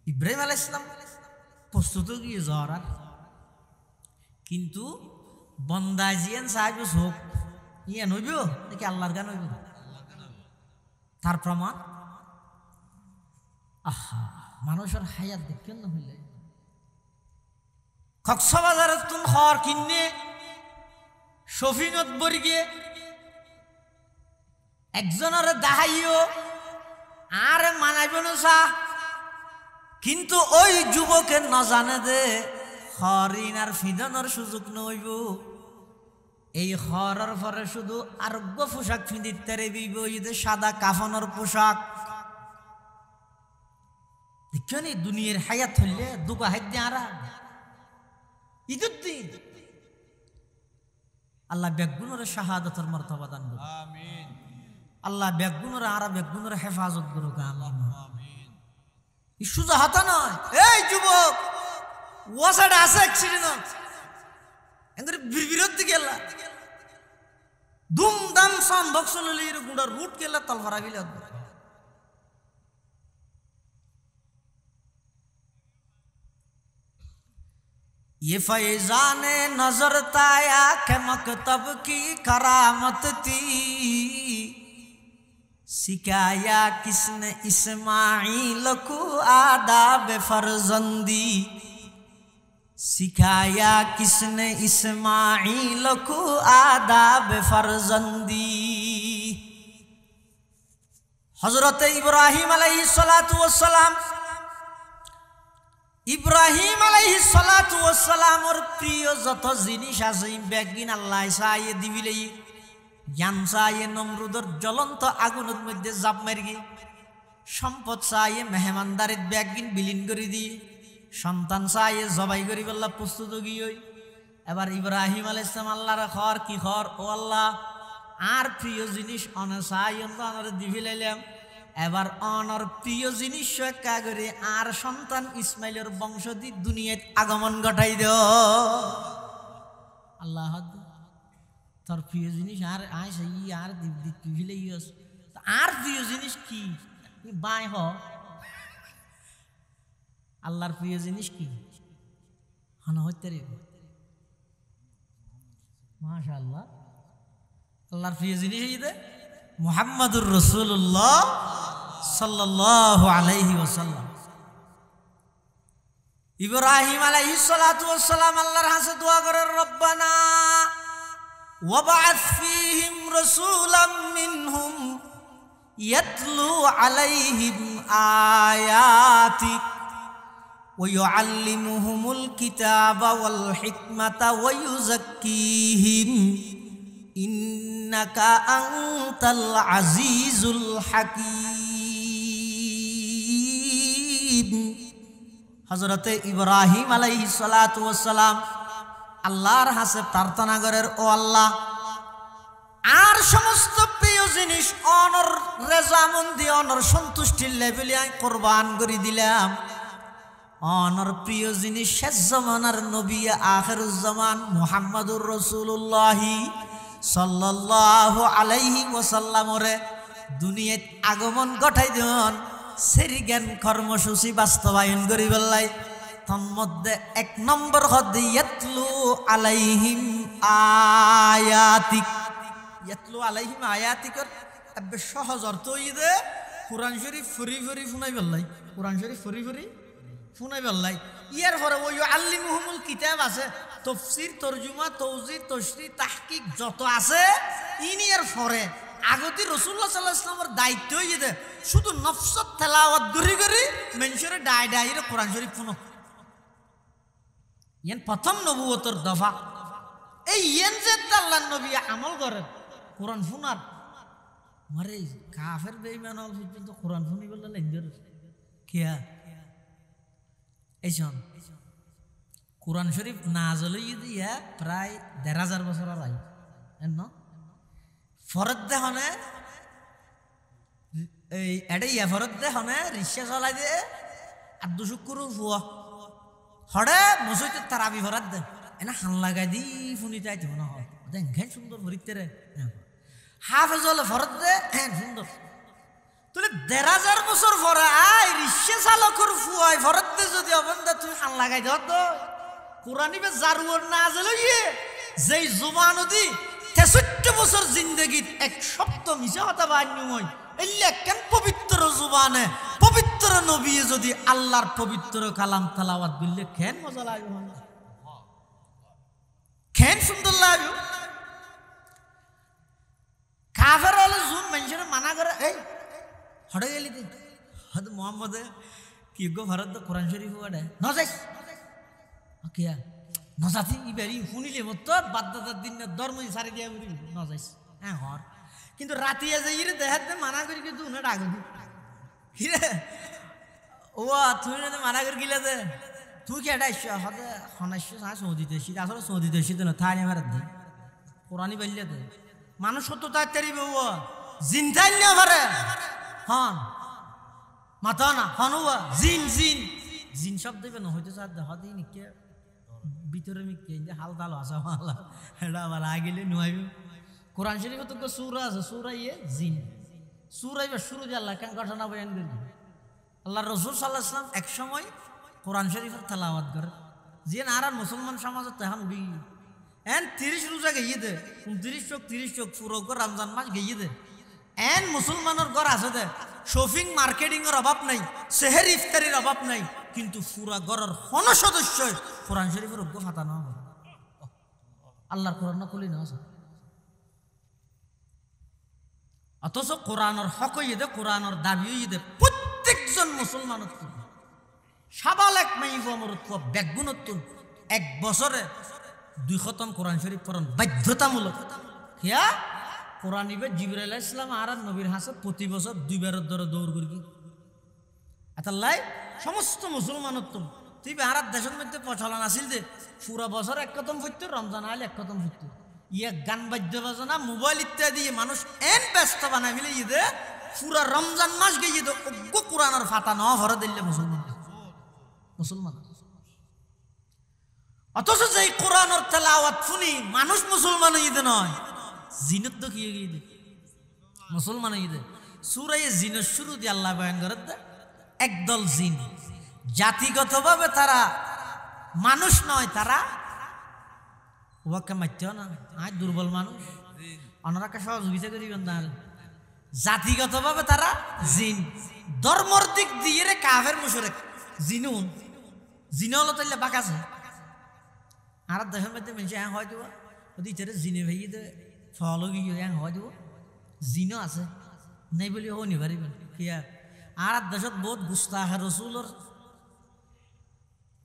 इब्राहिम आलाइहिस सालाम प्रस्तुत किए जरा किन्तु बंदा जियान साहेब होक इया नइबो नाकि आल्लाहर गान हइबो तार प्रमाण आहा मानुषेर हायात देखेन ना हইলে কক্সবাজারের তুন খর কিন্নে শফিনত বর্গে একজনের দাহাইও আর মানাইব না সা কিন্তু ওই যুবকের না জানে দে হরিণ আর ফিদানোর সুযোগ নইব এই হরার পরে শুধু আরোগ্য পোশাক ফিন্দিতে রেবিব ঈদে সাদা কাফনের পোশাক দেখনি দুনিয়ার হায়াত হইলে দুকা হাইতে আরা ঈদের দিন আল্লাহ বেগুনের শাহাদাতের মর্তবা দান করুন আমিন আল্লাহ বেগুনের আর বেগুনের হেফাজত করুক আমিন আমিন ইসুজা হাতা নয় এই যুবক ওয়াসাড আছে অ্যাক্সিডেন্ট এঙ্গরে বিরবিরত গেলা দুমদাম সান বক্সললির গুড়া রুট গেলা তলফারা বিলা ये फैजान नजर ताया के मकतब की करामत थी सिखाया किसने इस्माइल को आदाब फर्जंदी सिखाया किसने इस्माइल को आदाब फर्जंदी हजरत इब्राहिम अलैहिस्सलातु वस्सलाम ইব্রাহিম আলাইহিস সালাতু ওয়াস সালামর প্রিয় যত জিনিস আছে বেগিন আল্লাহ চাইয়ে দিবিলেই জ্ঞান চাইয়ে নমরুদর জ্বলন্ত আগুনের মধ্যে জাপ মারি, সম্পদ চাইয়ে মেহমানদারিত বেগিন বিলীন করে দি, সন্তান চাইয়ে জবাই করি বললা প্রস্তুত গিয়ে। এবার ইব্রাহিম আলাইহিস সালাম আল্লাহর খর কি খর, ও আল্লাহ আর প্রিয় জিনিস অনে চাইয়ে অনরে দিবিলাইলাম, এবার অনর প্রিয় জিনিস একা করে আর সন্তান ইসমাইলের বংশদি দুনিয়াত আগমন ঘটাই দেও। আল্লাহ তোর প্রিয় জিনিস আর আইস আর দিলে আর প্রিয় জিনিস কি বাই হ, আল্লাহর প্রিয় জিনিস কি হন হইতে রে মাশাআল্লাহ। আল্লাহর প্রিয় জিনিস মুহাম্মাদুর রাসূলুল্লাহ সাল্লাল্লাহু আলাইহি ওয়াসাল্লাম। ইব্রাহিম আলাইহিস সালাতু ওয়াস সালাম আল্লাহর কাছে দোয়া করেন, রব্বানা ওয়াবআথ ফীহিম রাসূলাম মিনহুম ইয়াতলু আলাইহিম আয়াতিক ওয়া ইউআল্লিমুহুমুল কিতাবা ওয়াল হিকমাতা ওয়া ইউযাক্কিহিম ইন্নাকা আনতাল আজিজুল হাকীম। হযরতে ইব্রাহিম আলাইহিস সালাতু ওয়াস সালাম আল্লাহর কাছে প্রার্থনা করেন, ও আল্লাহ আর সমস্ত প্রিয় জিনিস অনর রেজামন্দি অনর সন্তুষ্টির লেভেলে আমি কোরবান করে দিলাম। অনর প্রিয় জিনিস শেষ জামানার নবী আখিরুজ জামান মুহাম্মাদুর রাসূলুল্লাহ সাল্লাল্লাহু আলাইহি ওয়াসাল্লামরে দুনিয়াত আগমন ঘটাই দেন, সেরি জ্ঞান কর্মসূচি বাস্তবায়ন করি বললাই। তন্মধ্যে এক নম্বর হদে ইয়াতলু আলাইহিম আয়াতিক। ইয়াতলু আলাইহিম আয়াতিকর এবে সহজ অর্থ হইদে কোরআন শরীফ ফুরি ফুরি ফুনাই বললাই, কোরআন শরীফ ফুরি ফুরি ফুনাই বললাই। ইয়ার পরে ওই আল্লিমুহুমুল কিতাব আছে, তফসির তরজুমা তৌজির তশরিহ তাহকিক যত আছে ইনিয়ার পরে আগতি রাসূলুল্লাহ সাল্লাল্লাহু আলাইহি ওয়াসাল্লামের দায়িত্ব হইদে শুধু নফসত তেলাওয়াত করি করি মানুষের ডাই ডাইরে কোরআন শরীফ ফুনো। ইয়ান প্রথম নবুয়তের দফা। এই ইয়ান যে আল্লাহর নবী আমল করেন কোরআন ফুনার মারে কাফের বেঈমান হল পর্যন্ত কোরআন ফুনি বললে লেঞ্জর কিয়া এইসব কোরআন শরীফ নাযিল হইয়া প্রায় ১৫০০ বছর আগে ন ফরদ দেহনে এই এটাই ফরদ দেহনে রিক্সা চলাই দিয়ে আর দুশুকুর ফুয়া হড়ে মসজিদের তারাবি ভরাত দে এনা হান লাগাই দি ফুনিতে আইতে মনে হয় দেখেন সুন্দর ভরিতে রে হাফেজ হলে ভরত দে হ্যাঁ সুন্দর তুই ১৫০০ বছর পরে আয় রিক্সা চালকের ফুয়াই ভরত দে যদি অবন্ধা তুই হান লাগাই দেওয়া তো কোরআনিবে জারুয়ার না আজল যেই জুবান দি ৬৩ বছর জিন্দগিত এক সপ্তাহ মিশা হতা বান্যময় এল্লা কেন পবিত্র জুবানে পবিত্র নবী যদি আল্লাহর পবিত্র কালাম তেলাওয়াত বিললে কেন মজা লাগবে, কেন সুন্দর লাগবে। কাফের হলে জুন মানুষের মানা করে এই হটে গেলি তুই হয়তো মোহাম্মদে কি গো ভারত কোরআন শরীফ ওয়াডে নজাইস কিয়া নজাতি ইবারি শুনিলে মতো বাদ্দাদার দিন ধর্মই সারি দিয়া বলি নজাইস হ্যাঁ হর কিন্তু রাতিয়া যে ইরে দেখাতে মানা করি কিন্তু উনি ডাক হিরে ও তুই মানা করে গিলা দে তুই কি এটা হতে হনাইশ সৌদিতে এসি আসলে সৌদিতে এসি তো না থাই ভারত দে কোরআনই বললে দে মানুষ সত্য তাই তেরিবে ও জিনটাই না পারে হন মাথা না হনুয়া জিন জিন জিন শব্দ দেবে না হইতে চার দেহ দিই নিকে ভিতরে মিকে হাল তাল আসা মালা এটা আবার আগেলে নুয়াইবে কোরআন শরীফে তো সূরা আছে সূরা ইয়ে জিন সূরা ইবা শুরু দিয়ে আল্লাহ কেন ঘটনা বয়ান করি আল্লাহ রাসূল সাল্লাল্লাহু আলাইহি ওয়াসাল্লাম এক সময় কোরআন শরীফের তেলাওয়াত করে যে আর মুসলমান সমাজে তখন বি এন 30 রোজা গিয়ে দে 29 চোখ পুরো করে রমজান মাস গিয়ে দে এন মুসলমানের ঘর আছে দে শপিং মার্কেটিং এর অভাব নাই সেহের ইফতারির অভাব নাই কিন্তু পুরা ঘরের কোন সদস্য কোরআন শরীফের অজ্ঞ ফাতা না আল্লাহর কোরআন না কলি না অথচ কোরআনের হক হইয়ে দে কোরআনের দাবি হইয়ে দে প্রত্যেকজন মুসলমানের সাবালেক মাইব আমরত ব্যাগুণতুন 1 বছরে 2 খতম কোরআন শরীফ পড়ন বাধ্যতামূলক কিয়া কোরআন ইবে জিবরাইল আলাইহিস সালাম আর নবীর হাসে প্রতি বছর 2 বারের ধরে দৌড় করি আতাল্লাই সমস্ত মুসলমানত তুই ভারত দেশের মধ্যে প্রচলন আছিল যে পুরা বছর 1 খতম পড়তো রমজান আইলে 1 খতম পড়তো ইয়া গান বাদ্য বাজনা মোবাইল ইত্যাদি মানুষ এন ব্যস্ত বানাই ফেলে ঈদে পুরা রমজান মাস গিয়ে তো অজ্ঞ কোরআনের ফাতা ন ভরে দিলে মুসলমান অথচ যে কোরআনের তেলাওয়াত শুনি মানুষ মুসলমান ঈদে নয় জিনত তো কি ঈদে মুসলমান ঈদে সূরা জিনের শুরু দিয়ে আল্লাহ বয়ান করে একদল জিন জাতিগতভাবে তারা মানুষ নয় তারা ওকে মারতেও না আয় দুর্বল মানুষ অন্যরা সহযোগিতা করিবেন না জাতিগতভাবে তারা জিন ধর্মর দিক দিয়ে রে কাফের মুশরিক জিনুন জিন হলো তাইলে বাকাছে আর দেশের মধ্যে মানুষ হ্যাঁ হয় দিব ওদি ইতারে জিনে ভাইয়ে দে ফলো গিয়ে হ্যাঁ হয় দিব জিনও আছে নেই বলি ও নিবারিবেন কি আর দেশত বহুত গুস্তাখ রসুলর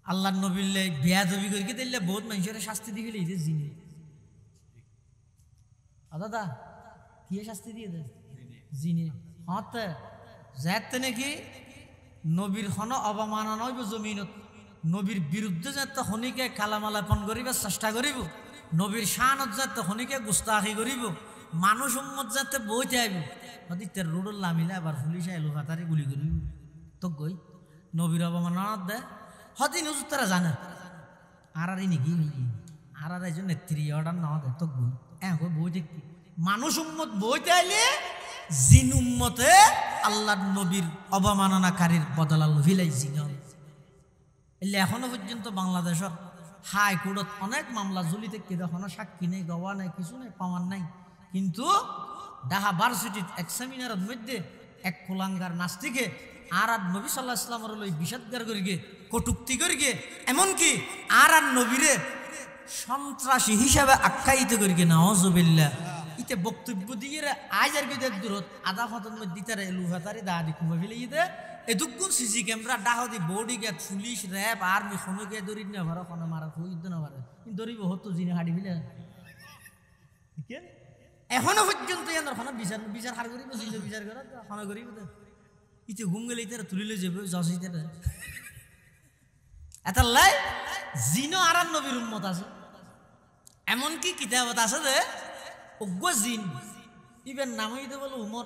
আল্লাহ নবীলে বেয়াদবি করি দিলে বহুত মানুষের শাস্তি দিয়ে ফেলে এই জিনে দাদা কি শাস্তি দিয়ে দেয় জিনে হতে যাতে নাকি নবীর খন অবমাননা হইব জমিনত নবীর বিরুদ্ধে যাতে শনিকে কালামালাপন করিব চেষ্টা করিব নবীর শানত যাতে শনিকে গুস্তাখি করিব মানুষ উম্মত যাতে বইতে আইব নদী তের রোডর লামিলে আবার পুলিশ আইলো হাতারে গুলি করিব তো গই নবীর অবমাননা দেয় হতি নুজুর তারা জানে আর নাকি আর একজন নেত্রী অর্ডার না দেয় তো গই বই দেখি মানুষ উম্মত বইতে আইলে জিন উম্মতে আল্লাহ নবীর অবমাননাকারীর বদলাল ভিলাই জিন এলে এখনো পর্যন্ত বাংলাদেশের হাইকোর্টত অনেক মামলা ঝুলিতে এখনো সাক্ষী নেই গওয়া নাই কিছু নেই প্রমাণ নাই কিন্তু ঢাকা ভার্সিটির এক সেমিনারের মধ্যে এক কুলাঙ্গার নাস্তিকে আর নবী সাল্লাল্লাহু আলাইহি ওয়াসাল্লামের লই বিষাদগার করিগে কটুক্তি করিগে এমনকি আর নবীরে সন্ত্রাসী হিসাবে আখ্যায়িত করিগে নাউজুবিল্লাহ ইতে বক্তব্য দিয়ে আজ আর বিদের দূরত আধা ফতন মধ্যে দিতারে লুহাতারি দা দি কুমা ফেলে ইতে এদুকুন সিসি ক্যামেরা ডাহদি bodyguard police RAB army খনকে দরিদ না ভরা কোন মারা হইদ না ভরা কিন্তু দরিব হতো জিনে হাড়ি ফেলে ঠিক আছে এখনো পর্যন্ত এনার কোনো বিচার হার করিব জিনে বিচার করা কোন করিব ইতে ঘুম গেলে ইতে তুলিলে যাবে জসিতে এটা লাই জিনো আর নবীর উম্মত আছে এমন কি কিতাবত আছে যে অজ্ঞ জিন ইবেন নাম হইতে বলে উমর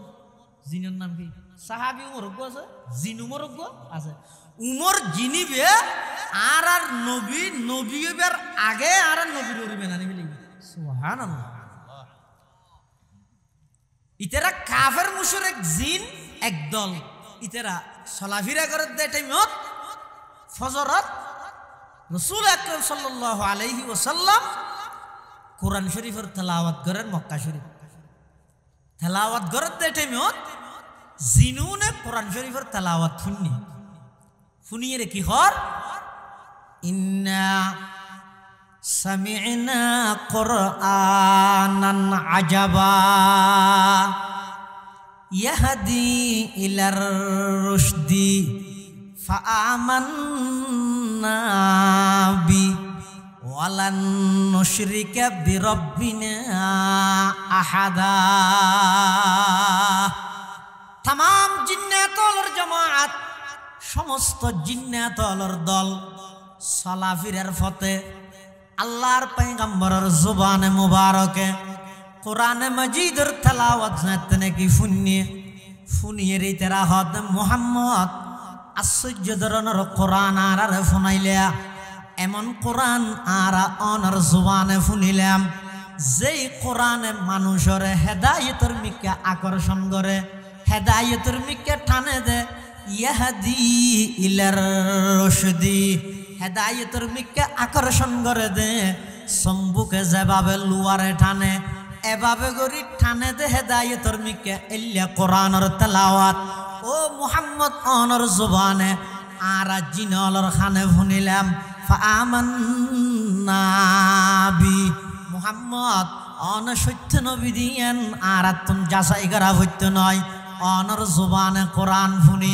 জিনের নাম কি সাহাবি উমর অজ্ঞ আছে জিন উমর অজ্ঞ আছে উমর জিনিবে আর নবী নবীবের আগে আর নবীর উরিবে না নিবি সুবহানাল্লাহ ইতেরা কাফের মুশরিক জিন একদল ইতেরা সলাফিরা করে দেয় টাইমত ফজরত রাসূল আকরাম সাল্লাল্লাহু আলাইহি ওয়াসাল্লাম কোরআন শরীফের তেলাওয়াত করেন মক্কা শরীফ তেলাওয়াত করেন দেয় টাইমত জিনুনে কোরআন শরীফের তেলাওয়াত শুনিয়ে কি হর ইন্না সামি'না কুরআনান আজাবা ইয়াহদি ইলার রুশদি ফাআমান্না বি ওয়ালান নুশরিকা বিরাব্বিনা আহাদা तमाम জিন্নাতর জামাত সমস্ত জিন্নাতর দল সালাফিরের ফতে আল্লাহর পয়গম্বরের জবানে মুবারকে কোরআনে মাজিদের তেলাওয়াত জানতে কি শুনিয়ে রিতেরা হদ মুহাম্মদ আশ্চর্য ধরনের কোরআন আর শুনাইলে এমন কোরআন আর অনর জবানে শুনিলাম যেই কোরআনে মানুষের হেদায়েতের মিকে আকর্ষণ করে হেদায়েতের মিকে টানে দে ইয়াহদি ইলার রশদি হেদায়েতের মিকে আকর্ষণ করে দে সম্বুকে যেভাবে লুয়ারে টানে এভাবে গরি টানে দে হেদায়েতের মিকে ইল্লা কোরআনের তেলাওয়াত ও মুহাম্মদ অনর জবানে আর জিনলর খানে শুনিলাম ফাআমান্না বি মুহাম্মদ অন সত্য নবী দিয়েন আর তুম যাচাই করা হইতে নয় অনর জবানে কোরআন শুনি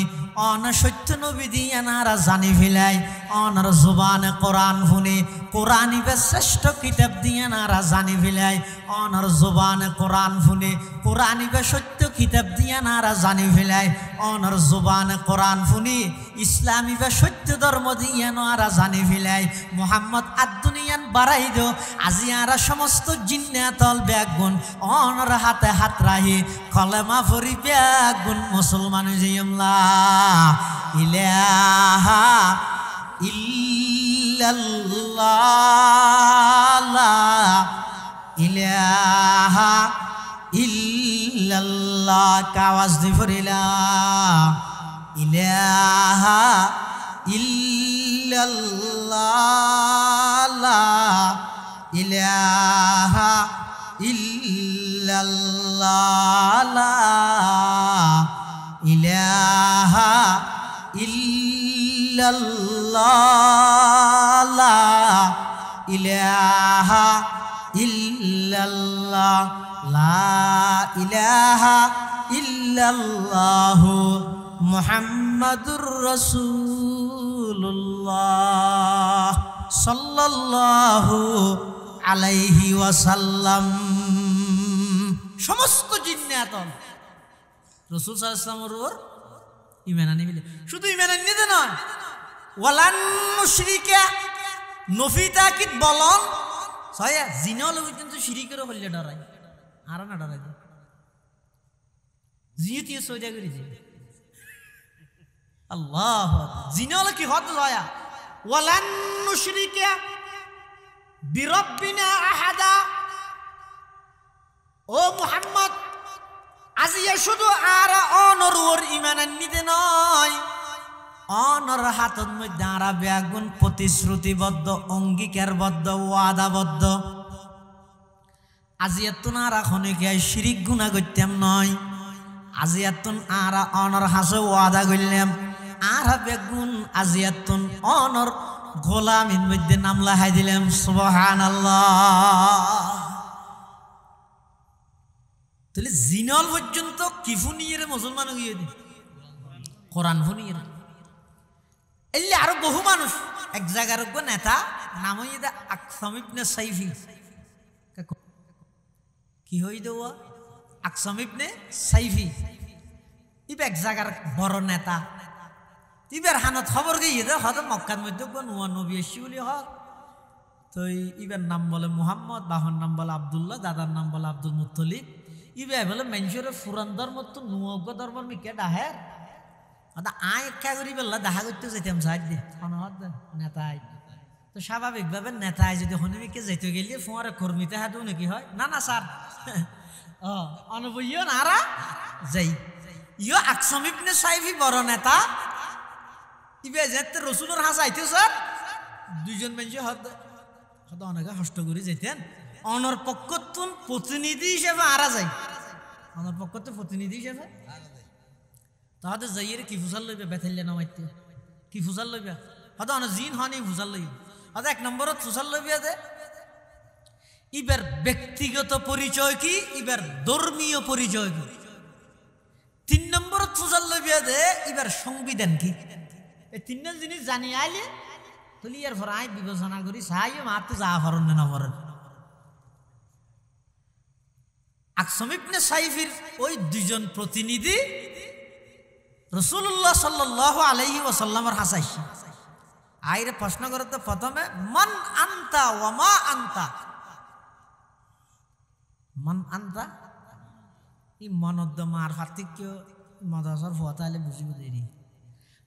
অন সত্য নবী দিয়া নারা জানি ফেলাই অনার জুবানে কোরআন শুনি কোরআন ইবে শ্রেষ্ঠ কিতাব দিয়া নারা জানি ফেলাই অনার জুবানে কোরআন শুনি কোরআন ইবে সত্য কিতাব দিয়া নারা জানি ফেলাই অনার জুবানে কোরআন শুনি ইসলাম ইবে সত্য ধর্ম দিয়া নারা জানি ফেলাই মোহাম্মদ আদ-দুনিয়ান বাড়াই দো আজি আরা সমস্ত জিন্নাতল ব্যাগুন অনর হাতে হাত রাহি কলেমা ফরি ব্যাগুন মুসলমান জিয়মলা ইলাহা ইল্লাল্লাহ লা ইলাহা ইল্লাল্লাহ কাওয়াজ দি ফরিলা ইলাহা ইল্লাল্লাহ লা ইলাহা ইল্লাল্লাহ লা ইলাহা ইল্লাল্লাহ লা ইলাহা ইল্লাল্লাহ লা ইলাহা ইল্লাল্লাহ মুহাম্মাদুর রাসূলুল্লাহ সাল্লাল্লাহু আলাইহি ওয়াসাল্লাম। সমস্ত জিন্নাতন রাসূল সাল্লাল্লাহু আলাইহি ওয়াসাল্লামের উপর ঈমান আনি ফেলে। শুধু ঈমান আনিতে নয়, ওয়ালান মুশরিকা নফি তাকিদ বলন সয়া জিনা লোক কিন্তু শিরিকের হইলে ডরাই আর না ডরাই জিয়তি সইদা করেছে আল্লাহ জিনা লোক কি হদ লয়া ওয়ালান মুশরিকা বিরব্বিনা আহাদা। ও মুহাম্মদ আজিয়া শুধু আর অনর ঈমান আনিতে নয়, অনর হাতত মধ্যে আরা ব্যাগুন প্রতিশ্রুতিবদ্ধ অঙ্গীকারবদ্ধ ওয়াদাবদ্ধ। আজিয়াতুন আরা খনিকে শিরিক গুনাহ করতাম নয়, আজিয়াতুন আরা অনর হাসে ওয়াদা করলাম আর বেগুন আজিয়াতুন অনর গোলামিন মধ্যে নাম লাহাই দিলাম সুবহানাল্লাহ। তাহলে জিনল পর্যন্ত কি ফুনিয়ে মুসলমান গিয়ে দি কোরআন ফুনিয়ে এলে আরো বহু মানুষ এক জায়গার নেতা নাম হইদা আকসাম ইবনে সাইফি কি হই দেওয়া আকসাম ইবনে সাইফি ইবে এক জায়গার বড় নেতা ইবের হানত খবর গিয়ে দে হয়তো মক্কার মধ্যে নোয়া নবী এসি বলি হক তো ইবের নাম বলে মুহাম্মদ, বাবার নাম বলে আব্দুল্লাহ, দাদার নাম বলে আব্দুল মুত্তলিব। ইবে বলে মেনসুরে ফুরান ধর্ম তো নুয়গ ধর্মর মিকে ডাহের আয় একা করি বললা দেখা করতে যেতাম সাহায্য দিয়ে নেতাই তো স্বাভাবিকভাবে নেতায় যদি হনিমিকে যেতে গেলে ফোঁয়ারে কর্মীতে হাঁটু নাকি হয় না না স্যার অনুবইও নারা যাই ইয় আকসাম ইবনে সাইফি বড় নেতা ইবে যেতে রসুলের হাস আইতে স্যার দুইজন মানুষ হয়তো অনেকে হস্ত করে যেতেন অনর পক্ষতুন প্রতিনিধি হিসেবে আরা যাই অনর পক্ষতে প্রতিনিধি হিসেবে তাহলে যাইয়ের কি ফুসাল লইবে বেথাইলে নামাইতে কি ফুসাল লইবে হয়তো অনেক জিন হনি ফুসাল লইবে হয়তো এক নম্বরত ফুসাল লইবে যে ইবার ব্যক্তিগত পরিচয় কি ইবার ধর্মীয় পরিচয় কি। 3 নম্বরত ফুসাল লইবে যে ইবার সংবিধান কি। এই 3 জিনিস জানি আইলে তুলি এর পর আই বিবেচনা করি সাহায্য মাত্র যা ফরন না ফরন। আকসাম ইবনে সাইফির ওই দুইজন প্রতিনিধি রাসূলুল্লাহ সাল্লাল্লাহু আলাইহি ওয়াসাল্লামের হাসাইছে আইরে প্রশ্ন করতে প্রথমে মান আনতা ওয়া মা আনতা। মান আনতা ই মনদ্দ মার ফাতিক মাদাসার ফতালে বুঝিব দেরি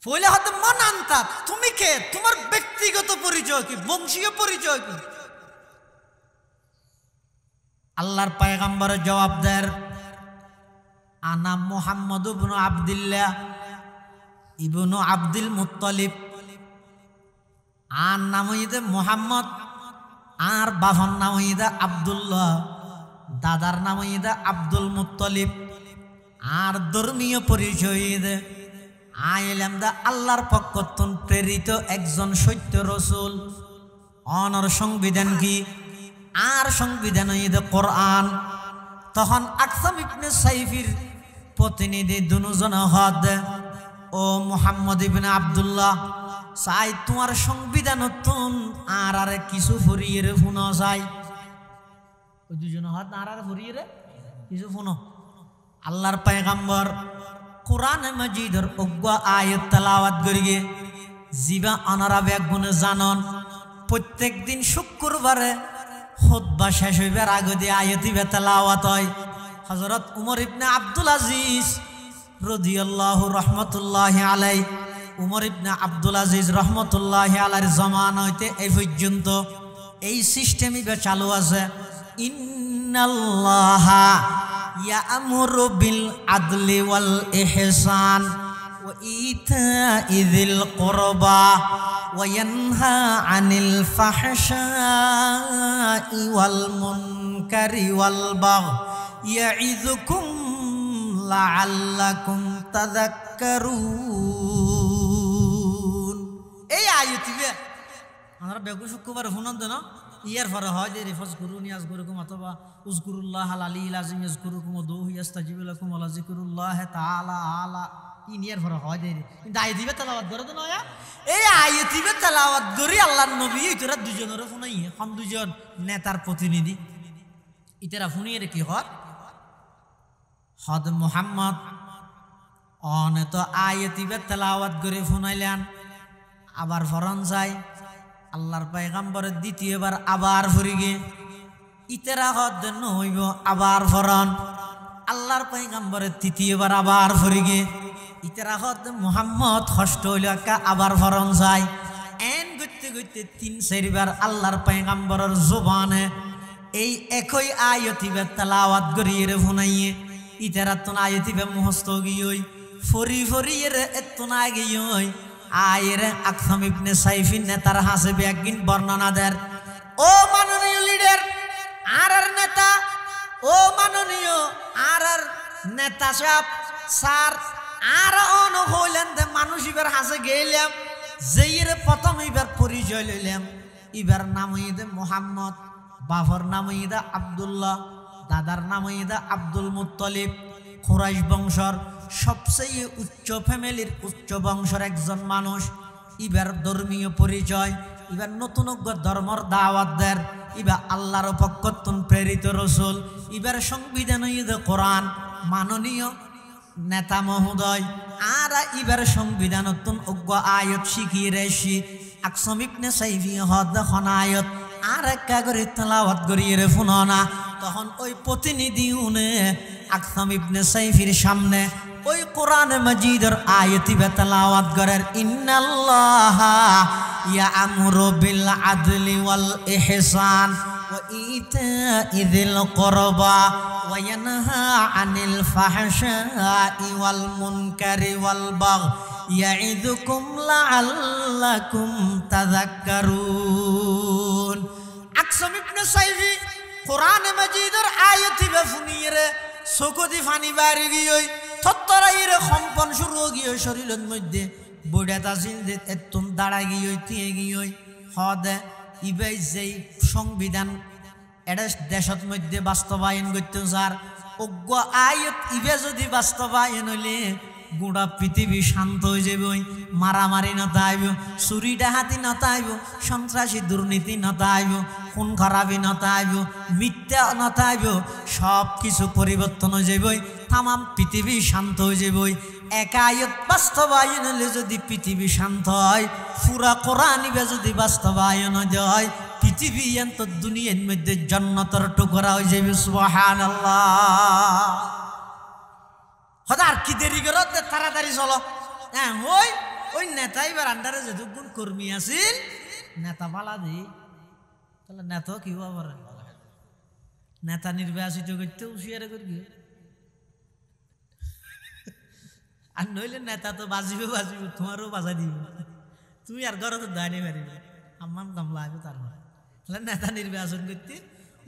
পয়লা হতে মান আনতা তুমি কে, তোমার ব্যক্তিগত পরিচয় কি, বংশীয় পরিচয় কি। আল্লাহর পয়গম্বরের জবাব দেয় আনা মুহাম্মদ ইবনে আব্দুল্লাহ ইবনে আব্দুল মুত্তালিব। আর নাম হইতে মুহাম্মদ আর বাবার নাম হইতে আব্দুল্লাহ, দাদার নাম হইতে আব্দুল মুত্তালিব। আর ধর্মীয় পরিচয় হইতে আইলাম দা আল্লাহর পক্ষতন প্রেরিত একজন সত্য রসুল। অনর সংবিধান কি, আর সংবিধান হইতে কোরআন। তখন আকসাম ইবনে সাইফির প্রতিনিধি দুজন হদ ও মুহাম্মদ ইবনে আব্দুল্লাহ চাই তোমার সংবিধান নতুন আর কিছু ফুরিয়ে রে শুনো চাই ওই দুজন হাত আর ফুরিয়ে রে কিছু শুনো আল্লাহর পয়গম্বর কোরআনে মাজিদের অজ্ঞ আয়াত তেলাওয়াত করিয়ে জিবা আনারা ব্যাগুনে জানন প্রত্যেক দিন শুক্রবারে খুতবা শেষ হইবার আগে দিয়ে আয়াতি তেলাওয়াত হয় হযরত উমর ইবনে আব্দুল আজিজ রাদিয়াল্লাহু রাহমাতুল্লাহি আলাইহি উমর ইবনে আব্দুল আজিজ রহমতুল্লাহি আলাইহির জামানা হইতে এই পর্যন্ত এই সিস্টেমই চালু আছে ইন্নাল্লাহা ইয়া'মুরু বিল আদলি ওয়াল ইহসান ওয়া ইতা'i যিল কুরবা ওয়া ইয়ানহা আনিল ফাহশা'i ওয়াল মুনকারি ওয়াল বাগই ইয়া'iযুকুম লাআল্লাকুম তাযাক্কারুন। এই আয়াতিবে আমরা বেগু শুক্রবার শুনন না ইয়ার পরে হয় যে রিফাজ গুরু নিয়াজ গুরুকুম অথবা উযকুরুল্লাহ আল আলিয়্যিল আযীম ইয়াযকুরুকুম ওয়াদউহু ইস্তাজিবু লাকুম ওয়া লাযিকরুল্লাহ তাআলা আলা ইনিয়ার পরে হয় যে কিন্তু আয়াতিবে তেলাওয়াত করে তো নয়া এই আয়াতিবে তেলাওয়াত করি আল্লাহর নবী ইতরা দুজনের শুনাই হম দুজন নেতার প্রতিনিধি ইতরা শুনিয়ে কি হয় হদ মুহাম্মদ অনে তো আয়াতিবে তেলাওয়াত করে শুনাইলেন আবার ফরন যায় আল্লাহর পয়গম্বরের দ্বিতীয়বার আবার ফুরিগে ইতেরা হদ নইব আবার ফরন আল্লাহর পয়গম্বরের তৃতীয়বার আবার ফুরিগে ইতেরা হদ মুহাম্মদ ষষ্ঠ হইল আবার ফরন যায় এন গইতে গইতে 3-4বার আল্লাহর পয়গম্বরের জবানে এই একই আয়াতিবে তেলাওয়াত করিয়ে শুনাইয়ে ইতেরা তো আয়াতিবে মুখস্থ গিয়ই ফরি ফরিয়ে এতনা গিয়ই আয়েরে আকসাম ইবনে সাইফিন নেতার হাসিবে একদিন বর্ণনা দেন ও মাননীয় লিডার আর নেতা ও মাননীয় আর নেতা সাহেব স্যার আর অন হইলেন যে মানুষ এবার হাসে গেলাম যেইরে প্রথম এবার পরিচয় লইলাম এবার নাম হইদে মোহাম্মদ বাবার নাম হইদা আব্দুল্লাহ দাদার নাম হইদা আব্দুল মুত্তালিব কুরাইশ বংশর সবচেয়ে উচ্চ ফ্যামিলির উচ্চ বংশের একজন মানুষ এবার ধর্মীয় পরিচয় এবার নতুন ধর্মর দাওয়াত দেন এবার আল্লাহর পক্ষতুন প্রেরিত রসুল এবার সংবিধান কোরআন মাননীয় নেতা মহোদয় আর এবার সংবিধানতুন অজ্ঞ আয়াত শিখিয়ে রেছি আকসাম ইবনে সাইফি হদ খনায়ত আর একটা করে তেলাওয়াত করিয়ে রে শুননা তখন ওই প্রতিনিধি উনে আকসাম ইবনে সাইফির সামনে ওই কোরআন মাজিদের আয়াতিবে তেলাওয়াত করেন ইন্নাল্লাহা ইয়া'মুরু বিল আদলি ওয়াল ইহসান ওয়া ইতা'i যিল কুরবা ওয়া ইয়ানহা আনিল ফাহশা'i ওয়াল মুনকারি ওয়াল বাগই ইয়া'iযুকুম লাআল্লাকুম তাযাক্কারুন। আকসাম ইবনে সাইফি কোরআন মাজিদের আয়াতিবে শুনিয়ে চকুদি ফানি বাড়ি গিয়ে থত্তরাইরে কম্পন শুরু গিয়ে শরীরের মধ্যে বইটা চিনতে এতুন দাঁড়া গিয়ে তিয়ে গিয়ে হদে ইবাই যেই সংবিধান এটা দেশের মধ্যে বাস্তবায়ন করতে চার অজ্ঞ আয়ত ইবে যদি বাস্তবায়ন হইলে গোটা পৃথিবী শান্ত হয়ে যাবে মারামারি নতাইব চুরি ডাহাতি নতাইব সন্ত্রাসী দুর্নীতি নতাইব খুন খারাপি নতাইব মিথ্যা নতাইব সব কিছু পরিবর্তন হয়ে যাবে তামাম পৃথিবী শান্ত হয়ে যাবে একায়ত বাস্তবায়ন হলে যদি পৃথিবী শান্ত হয় পুরা কোরআন ইবে যদি বাস্তবায়ন হয় পৃথিবী এত দুনিয়ার মধ্যে জান্নাতের টুকরা হয়ে যাবে সুবহানাল্লাহ। হঠাৎ কি দেরি করো তাড়াতাড়ি চলো হ্যাঁ ওই ওই নেতা এবার আন্ডারে যেটুকুন কর্মী আছিল নেতা পালা দি তাহলে নেতা কি আবার নেতা নির্বাচিত করতে হুঁশিয়ারে করবি আর নইলে নেতা তো বাজিবে বাজিবে তোমারও বাজা দিব তুমি আর ঘরে তো দাঁড়িয়ে পারিবে আমার দাম লাগবে তারপরে তাহলে নেতা নির্বাচন করতে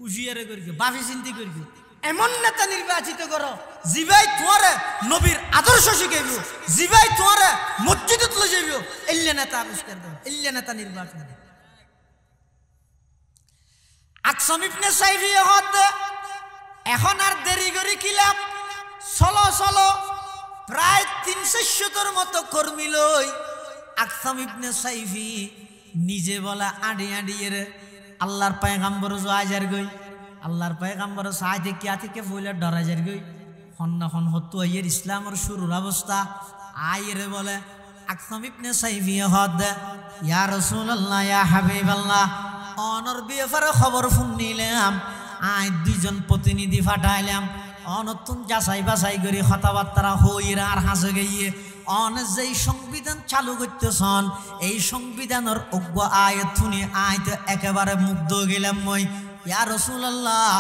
হুঁশিয়ারে করবি বাফি চিন্তি করবি এমন নেতা নির্বাচিত করো জিবাই তোমারে নবীর আদর্শ শিখাইব জিবাই তোমারে মসজিদে তুলে যাইব এল্লে নেতা আবিষ্কার দেব এল্লে নেতা নির্বাচন আকসাম ইবনে সাইফি হদ এখন আর দেরি করে কি লাভ চলো চলো প্রায় ৩০০ মতো কর্মী লই আকসাম ইবনে সাইফি নিজে বলে আড়ি আড়িয়ে আল্লাহর পয়গম্বর জোয়াজার গই আল্লাহর পয়গম্বর সাহায্যে কিয়া থেকে বলে ডরাজার গই হন্নাখন হতো আইয়ের ইসলামের শুরুর অবস্থা আইরে বলে আকসাম ইবনে সাইফি হদ ইয়া রাসূলুল্লাহ ইয়া হাবিবাল্লাহ অনর বিফারে খবর শুনিলাম আই দুইজন প্রতিনিধি পাঠাইলাম অনতুন যাচাই বাছাই করে কথাবার্তা হইরা আর হাসে গিয়ে অন যেই সংবিধান চালু করতেছন এই সংবিধানের অজ্ঞ আয়াত শুনি আইতে একেবারে মুগ্ধ গেলাম মই ইয়া রাসূলুল্লাহ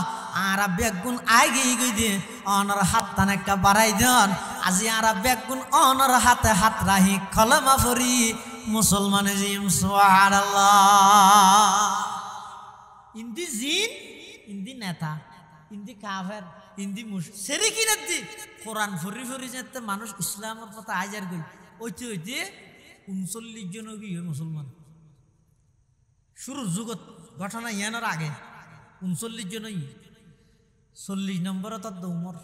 আর বেগুন আগে গই দে অনর হাত টানেকা বাড়াই দেন আজি আর বেগুন অনর হাতে হাত রাহি কলমা পড়ি মুসলমানে জিম সুবহানাল্লাহ ইন্দি জিন ইন্দি নেতা ইন্দি কাফের ইন্দি সেরে কি রাখছি কোরআন ফরি ফরি যেতে মানুষ ইসলামের পথে আজার গই ওইতে ওইতে ৩৯ জন গিয়ে মুসলমান শুরুর যুগত ঘটনা ইয়ানোর আগে ৩৯ জনই ৪০ নম্বর তার উমর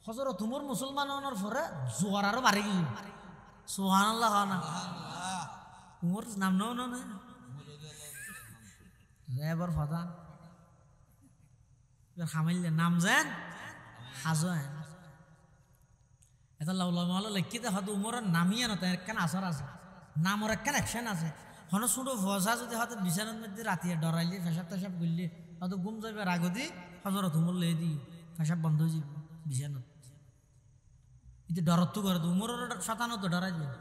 হজরত উমর মুসলমান হওয়ার পরে জোয়ার আরো বাড়ি গিয়ে সুবহানাল্লাহ না উমর নাম নাও না রেবর ফাদান খামাইলে নাম যেন হাজেন এটা লাউলামালা লেখিতে হয়তো উমরের নামিয়ে না তাই একখান আসর আছে নামর একখান অ্যাকশন আছে হন শুধু ভসা যদি হয়তো বিছানার মধ্যে রাতিয়ে ডরাইলে ফেসাব টেসাব করলে হয়তো ঘুম যাবে আগতি হজরত উমর লে দি ফেসাব বন্ধ হয়ে যাবে বিছানাত এটা ডরত তো করে উমরের শতানো তো ডরাই যাবে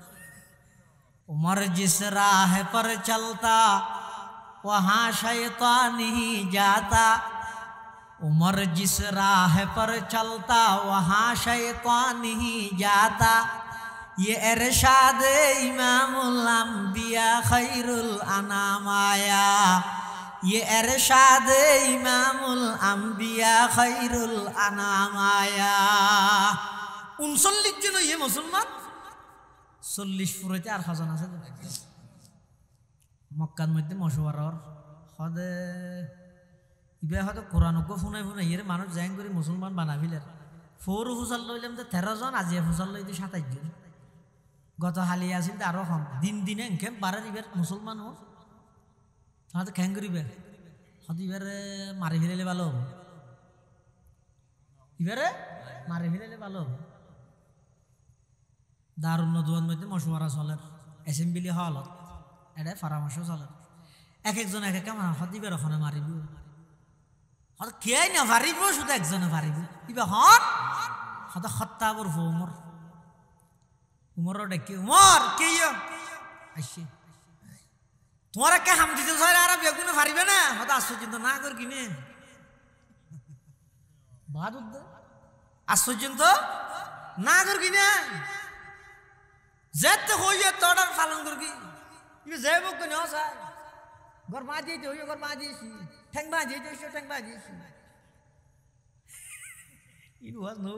उमर जिस राह पर चलता वहाँ शैतान ही जाता उमर जिस राह पर चलता वहाँ शैतान ही जाता ये इरशाद इमामुल अंबिया खैरुल अनाम आया ये इरशाद इमामुल अंबिया खैरुल अनाम आया 39 জন ये मुसलमान 40 ফুরাইতে আর খাজান আছে মক্কার মধ্যে মশওয়ারার হদে ইবে হয়তো কোরআনকে শুনাই শুনাই এর মানুষ জ্যাং করে মুসলমান বানাবিলের ফোর হুসাল লইলাম তো 13 জন আজিয়া হুসাল লইতে 27 জন গত হালি আছিল আরো কম দিন দিনে এনকে বারে ইবের মুসলমান ও হয়তো খ্যাং করিবে হয়তো ইবারে মারি ফেলে ভালো হবে ইবারে মারি ফেলে ভালো হবে দারুন নদুয়ার মধ্যে মশওয়ারা চলের অ্যাসেম্বলি হলত এটা পরামর্শ চলের এক একজন এক এক হদিবের ওখানে মারিব হয়তো কে না পারিব শুধু একজনে পারিব কিবা হন হয়তো হত্যাবর উমর উমর ডেকে উমর কে আসছে তোমার কে হাম দিতে চাই আর বেগুনে পারিবে না হয়তো আশ্চর্য না কর কিনে বাহাদুর আশ্চর্য না কর কিনে যেতে হইয়া তোড়ার পালন করবি ইবে যাইব কেন চাই ঘর মা দিয়েছে হইয়া ঘর মা দিয়েছি ঠ্যাং মা দিয়েছে ঠ্যাং মা দিয়েছি ইন ওয়াজ নো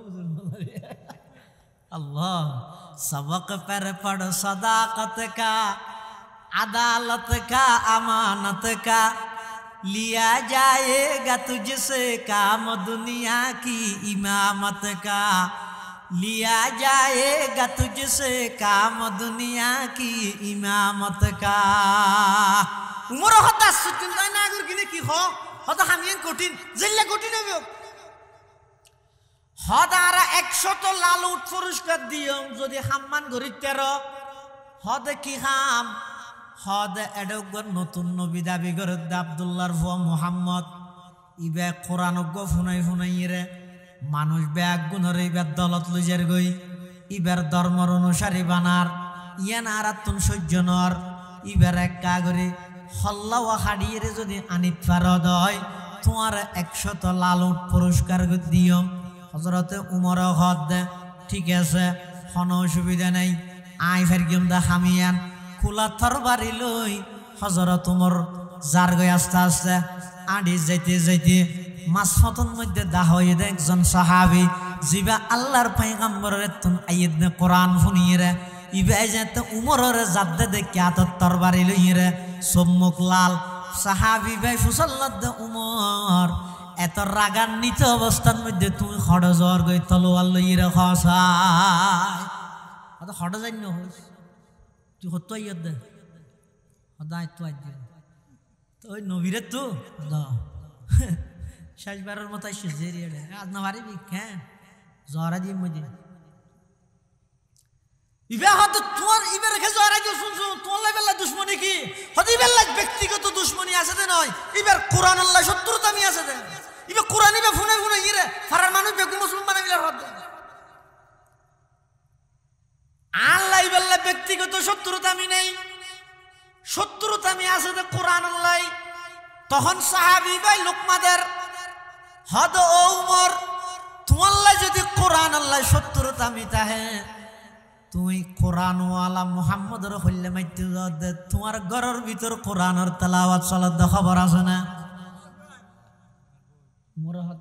अल्लाह सबक पर पढ़ सदाकत का अदालत का अमानत का लिया जाएगा तुझसे काम दुनिया की इमामत का लिया जाएगा तुझसे काम दुनिया की इमामत का उमर हता सुचिंता नागर किने की हो हता हामियन कठिन जिल्ला कठिन হবে হদারা 100 লাল উট পুরস্কার দিও যদি হাম্মান গরিতের হদে কি হাম হদে এডগর নতুন নবী দাবি করে আব্দুল্লাহর ফুয়া মুহাম্মদ ইবে কোরআনজ্ঞ ফুনাই ফুনাইরে মানুষ ব্যাগ গুণরে ইবার দলত লইজার গই ইবার ধর্মর অনুসারী বানার ইয়ান আরাতুন সহ্যনর ইবার এক কাগরে হল্লা ও হাড়িয়ে যদি আনিত ফারদ হয় তোমার 100 লাল উট পুরস্কার দিও হযরতে উমর হদ ঠিক আছে কোনো অসুবিধা নাই আই ফেরগিম দা হামিয়ান খোলা তরবারি লই হযরত উমর জার গয় আস্তে আস্তে আডি যাইতে যাইতে মাসফতন মধ্যে দাহই একজন সাহাবী জিবা আল্লাহর পয়গম্বরের তুন আয়াত কোরআন শুনিরে ইবে যেতে উমরের জাদদে দেখে আত তরবারি লইরে সম্মুখ লাল সাহাবী ভাই ফুসাল্লাদ উমর এত রাগান্বিত অবস্থার মধ্যে তুমি হড় জ্বর গই তলোয়ার লইয়ে খসায় অত হড় যাই ন হইস তুই হতো ইয়াদ দে হদায় তো আজ তো ওই নবীরে তো শেষবারের মতো এসে জেরিয়ে দে আজ না পারিবি হ্যাঁ জ্বরা দিয়ে মধ্যে ইবে হয়তো তোমার ইবে রেখে জ্বরা দিয়ে শুনছো তোমার লেভেল্লা দুশ্মনী কি হয়তো ইবেল্লা ব্যক্তিগত দুশ্মনী আছে দে নয় ইবের কোরআন আল্লাহ শত্রুতামি আছে দে ইবে কোরআন ইবে ফোনে ফোনে ইরে ফারার মানুষ বেগু মুসলমান মিলার হদ আল্লাহ ইবেল্লা ব্যক্তিগত শত্রুতামি নেই শত্রুতামি আছে দে কোরআন আল্লাহ তখন সাহাবী ভাই লোকমাদের হদ ও উমর তোমাল্লা যদি কোরআন আল্লাহ শত্রুতামি তাহে তুই কোরআনওয়ালা মুহাম্মদের হইলে মাইতে দে তোমার ঘরের ভিতর কোরআনের তেলাওয়াত চলার খবর আছে না মোরা হদ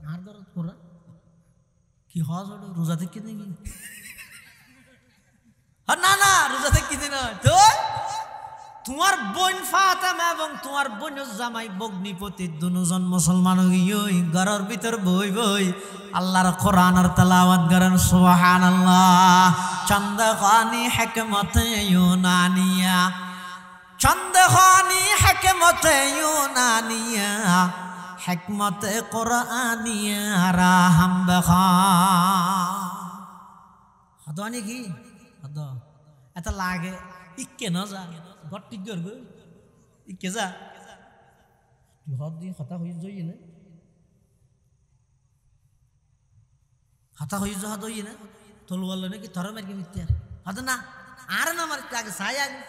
আর ঘর কোরআন কি হজ রোজা থেকে নাকি না না রোজা থেকে দিন তো তোমার বোন ফাতেমা এবং তোমার বোন জামাই বগ্নিপতি দুজন মুসলমান হই ঘরের ভিতর বই বই আল্লাহর কোরআনের তেলাওয়াত করেন সুবহানাল্লাহ চন্দ্রখানি হিকমতে ইউনানিয়া চন্দ্রখানি হিকমতে ইউনানিয়া হিকমতে কোরআনিয়া রাহাম বখা হদনি কি হদ এত লাগে ইকে না যা গট্টি গর গো ইকে যা তুই হদ দিন কথা হই জই না হাতা হই যা দই না তলওয়াল নাকি ধর মার কি মিথ্যা হদ না আর না মার আগে সাই আগে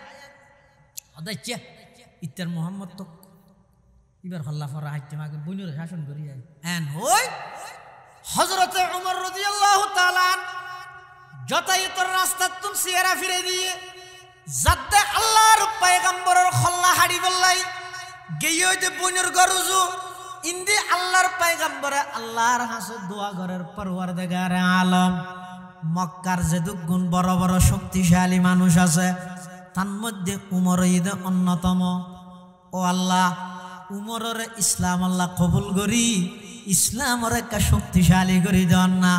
হদ ইচ্ছা ইত্যার মোহাম্মদ তো এবার হল্লা ফরা হাইতে মাকে বইনুর শাসন করি যায় এন হই হযরতে ওমর রাদিয়াল্লাহু তাআলা যতায়তর রাস্তা তুন সিয়ারা ফিরে দিয়ে যাতে আল্লাহর পয়গম্বরের খল্লা হাড়ি বললাই গেইও যে বইনুর গরুজু ইন্দি আল্লাহর পয়গম্বরে আল্লাহর হাসে দোয়া ঘরের পরওয়ারদিগার আলম মক্কার যে দুগুণ বড় বড় শক্তিশালী মানুষ আছে তার মধ্যে উমর ঈদ অন্যতম ও আল্লাহ উমরের ইসলাম আল্লাহ কবুল করি ইসলামের একটা শক্তিশালী করি দেন না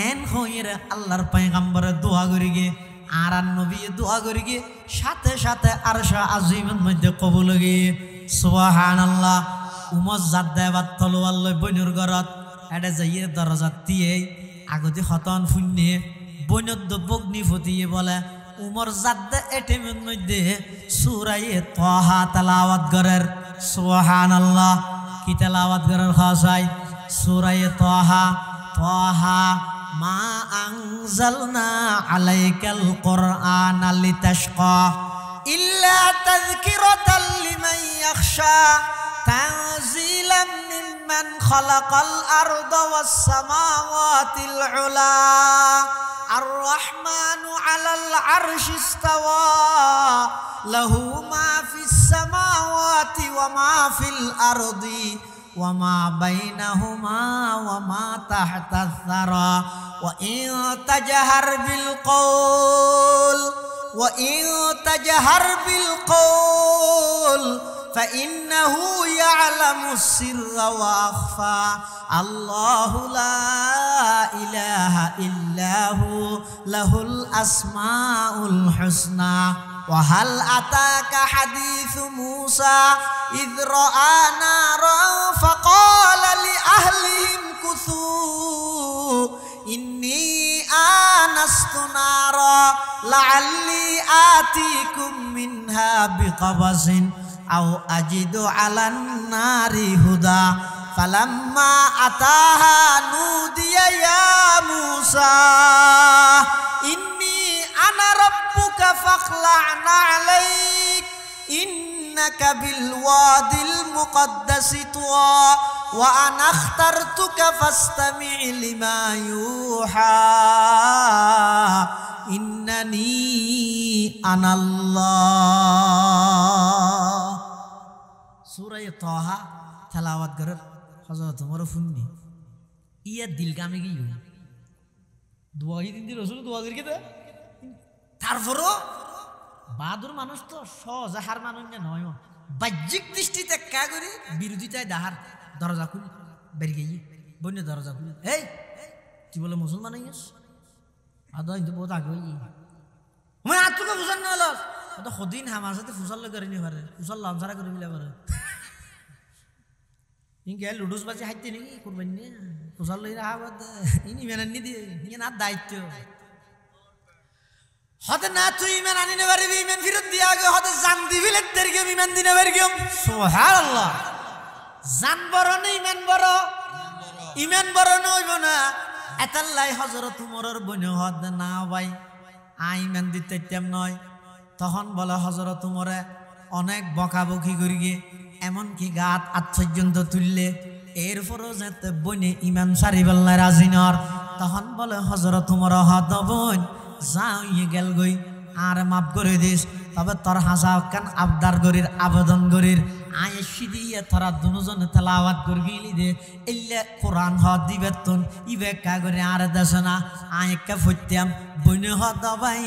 এন হইরে আল্লাহর পয়গম্বরে দোয়া করি গে আর নবী দোয়া করি গে সাথে সাথে আরশা আজিমের মধ্যে কবুল গে সুবহানাল্লাহ উমর জাদ্দা এবার তলোয়ার লই বইনুর ঘরত এটা যাইয়ে দরজা দিয়ে আগতে হতন শূন্যে বইনত বগ্নি ফটিয়ে বলে উমর জাদ্দা এটিমের মধ্যে সূরায়ে তাহা তেলাওয়াত করের সুবহানাল্লাহ কি তেলাওয়াত করার খাসাই সূরায়ে তাহা তাহা মা আনজালনা আলাইকাল কুরআনা লিতাশকা ইল্লা তাযকিরাতাল লিমান ইয়াখশা তানজিলাম মিম্মান খালাকাল আরদা ওয়াস সামাওয়াতিল উলা আর রহমানু আলাল আরশি ইস্তাওয়া লাহু মা ফিস সামাওয়াতি ওয়া মা ফিল আরদি وما بينهما وما تحت الثرى وإن تجهر بالقول فإنه يعلم السر وأخفى الله لا إله إلا هو له الأسماء الحسنى وهل أتاك حديث موسى إذ رأى نارا فقال لأهلهم كثوا إني آنست نارا لعلي آتيكم منها بقبس أو أجد على النار هدى فلما أتاها نودي يا موسى إني أنا ربك فاخلع عليك إنك بالوادي المقدس طوى وأنا اخترتك فاستمع لما يوحى إنني أنا الله سورة طه تلاوت کرد حضرت عمر فنی ইয়া দিল কামে গিয়ে দোয়া দিন দি রাসূল দোয়া করি কেদা তারপরও বাহাদুর মানুষ তো সহজাহার মানুষ না নয় বাহ্যিক দৃষ্টিতে কা করি বিরোধিতায় দাহার দরজা খুলি বেরিয়ে গিয়ে বন্য দরজা খুলে এই তুই বলে মুসলমান হইস আদা কিন্তু বহুত আগে মানে আর তোকে ফুসার না হলো তো সদিন আমার সাথে ফুসার লোক করিনি পারে ফুসার লঞ্চারা করে মিলে পারে ইনকে লুডুস বাজে হাইতে নাকি করবেন না ফুসার লই রাহা বাদ ইনি মেনানি দিয়ে ইনি না দায়িত্ব হতে না তুই ইমান আনি না পারবি ইমান ফিরত দিয়া আগে হতে জান দিবিলে তেরকে ইমান দিনে পারগম সুবহানাল্লাহ জান বড় না ইমান বড় নইব না এতাল্লাই হযরত উমরের বনে হদ না ভাই আই ইমান দিতে তেম নয় তখন বলে হযরত উমরে অনেক বকাবকি করি গে এমন কি গাত আত্মপর্যন্ত তুললে এরপরও যেতে বনে ইমান সারিবাল্লাহ রাজিনর তখন বলে হযরত উমর হদ বোন যাও ইয়ে গেল গই আর মাফ করে দিস তবে তোর হাসা কান আবদার গরির আবেদন গরির আয় সিদিয়ে তোরা দুজনে তেলাওয়াত করগিলি দে এলে কোরআন হ দিবেতন ইবে কা করে আর দেশনা আয় কা ফুত্যাম বইনে হ দবাই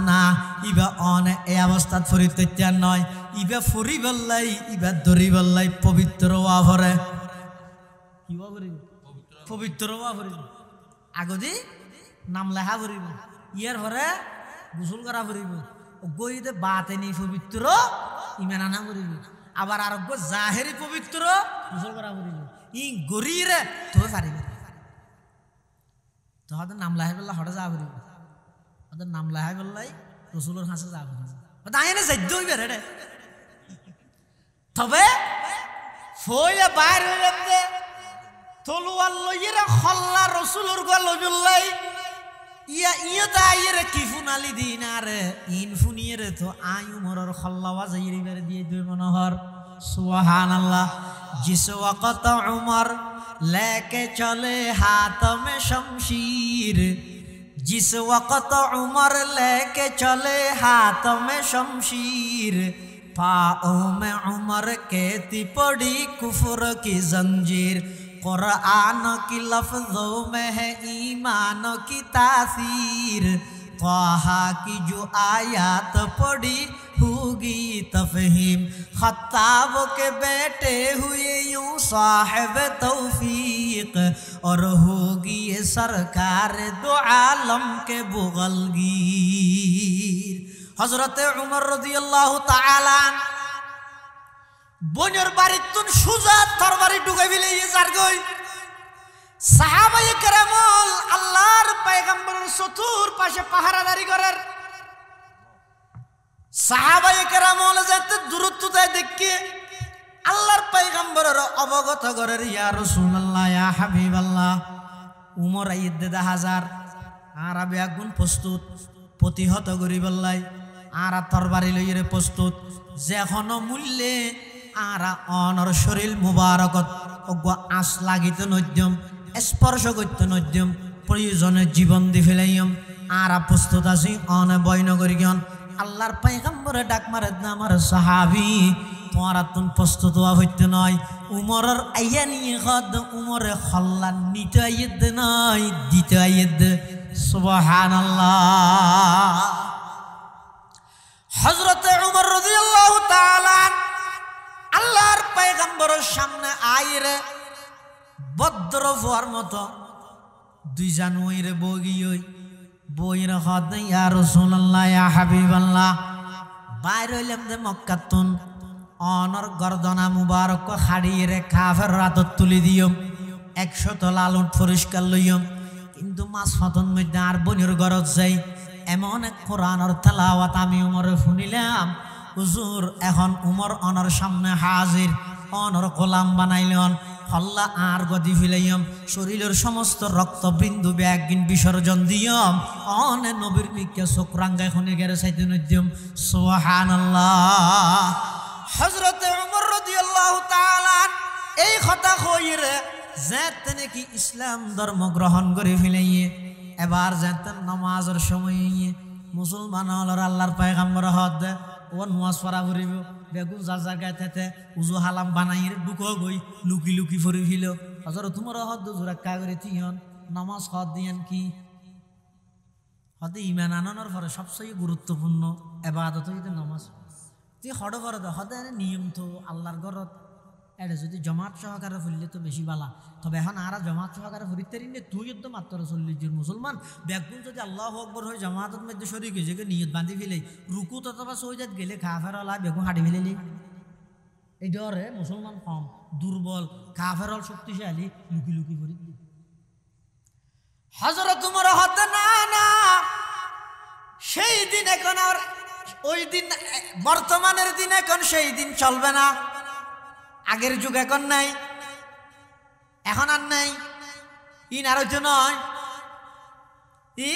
না ইবে অনে এই অবস্থাত ফরিতত্যান নয় ইবে ফুরি বললাই ইবে দরি বললাই পবিত্র ওয়া ভরে কি ওয়া ভরি পবিত্র ওয়া ভরি আগদি নাম লেখা ভরিব ইয়ার ভরে গোসল করা ভরিব গইতে বাতে নেই পবিত্র ইমান আনা ভরিব আবার আরোগ্য জাহেরি পবিত্র গোসল করা ভরিব ই গরিরে তো পারিব তো হয়তো নাম লাহাই বললা হঠাৎ যা ভরিব ওদের নাম লাহাই বললাই রসুলের হাসে যা ভরিব তাই না সাধ্য হইবে রে তবে ফইলে বাইর হইলাম যে তলুয়ার লইয়েরা খল্লা রসুলের গোয়া লইবল্লাই ইয়া ইয়া তাইরে কি ফুনালি দিন আরে ইন ফুনিয়ে তো আয়ু মরর খল্লাওয়া যাইরি বের দিয়ে দুই মনোহর সুবহানাল্লাহ জিস ওয়াক্ত উমর लेके चले हाथ में शमशीर जिस वक्त उमर लेके चले हाथ में शमशीर पाओं में उमर कहती पड़ी कुफर की जंजीर कुरान की लफ्जों में है ईमान की तासीर क़ाहा की जो आयात पड़ी होगी तफहीम खत्ताब के बेटे हुए यूं साहिब तौफीक और होगी ये सरकार दो आलम के बुगलगीर हजरत उमर रज़ियल्लाहु ताआला বনের বাড়ির তুন সুজা তরবারি ঢুকে ফেলে যার গই সাহাবায়ে কেরামল আল্লাহর পয়গম্বরের চতুর পাশে পাহারাদারি করার সাহাবায়ে কেরামল যাতে দূরত্ব দেয় দেখে আল্লাহর পয়গম্বরের অবগত করার ইয়া রাসূলুল্লাহ ইয়া হাবিবাল্লাহ উমর আইয়দ হাজার আরবে আগুন প্রস্তুত প্রতিহত করিবল্লাই আর তরবারি লইরে প্রস্তুত যেখন মূল্যে आरा अनर शरीर मुबारकत अग्वा आस लागित नद्यम स्पर्श करते नद्यम प्रयोजने जीवन दी फेलाइम आरा प्रस्तुत आছি अन বয়নগরিগণ আল্লাহর পয়গম্বরে ডাক মারে আমার সাহাবী তোমরা তুন প্রস্তুত হইতে নয় উমরের আইয়া নিয়ে গদ উমরে খল্লা নিতে আইদ নয় দিতে আইদ সুবহানাল্লাহ হযরত উমর রাদিয়াল্লাহু তাআলা আল্লাহর পয়গম্বরের সামনে আইরে বদ্র ফোয়ার মতো দুই জানুয়ারিরে বগিয়ই বইরে হদ ইয়া রাসূলুল্লাহ ইয়া হাবিবাল্লাহ বাইরে হইলাম দে মক্কাতুন অনর গর্দনা মুবারক খাড়িয়ে কাফের রাতত তুলি দিয়ম 100 লালুট পরিষ্কার লইয়ম কিন্তু মাস ফতন মধ্যে আর বনির গরজ যাই এমন এক কোরআনের তেলাওয়াত আমি উমরে শুনিলাম হুজুর এখন উমর অনর সামনে হাজির অনর গোলাম বানাইলেন হল্লা আর গদি ফিলাইম শরীরের সমস্ত রক্তবিন্দু ব্যাগিন বিসর্জন দিয়ম অনে নবীর মিকে চোখরাঙ্গায় খনি গেরে চাইতে নদ্যম সুবহানাল্লাহ হযরত উমর রাদিয়াল্লাহু তাআলা এই কথা কইরে যেতে নাকি ইসলাম ধর্ম গ্রহণ করে ফেলাইয়ে এবার যেতে নামাজের সময় মুসলমান হলর আল্লাহর পয়গম্বর হদ ও নামাজ পড়া করিব বেগুন যার যার গায়ে থেতে উজু হালাম বানাই ঢুকো গই লুকি লুকি ফরি ফিল হযরত উমর হদ জোরাক্কা করে তিয়ন নামাজ হদ দিয়েন কি হদে ঈমান আনানোর পরে সবচেয়ে গুরুত্বপূর্ণ ইবাদত হইতে নামাজ তুই হড় করে হদে নিয়ম তো আল্লাহর ঘরত এটা যদি জমাত সহকারে ফুললে তো বেশি বালা। তবে এখন আর জমাত সহকারে ফুরিতে রিনে তুই তো মাত্র 40 জন মুসলমান ব্যাগুন যদি আল্লাহু আকবার হয়ে জামাতের মধ্যে শরীক হয়ে যে নিয়ত বান্ধি ফেলে রুকু তথবা সৌজাত গেলে কাফের আলা বেগুন হাঁটি ফেলেলি এই ডরে মুসলমান কম দুর্বল কাফের হল শক্তিশালী লুকি লুকি করি হযরত উমর হতে না না সেই দিন এখন আর ওই দিন বর্তমানের দিন এখন সেই দিন চলবে না। আগের যুগ এখন নাই, এখন আর নাই। ইন আর হইতো নয় ই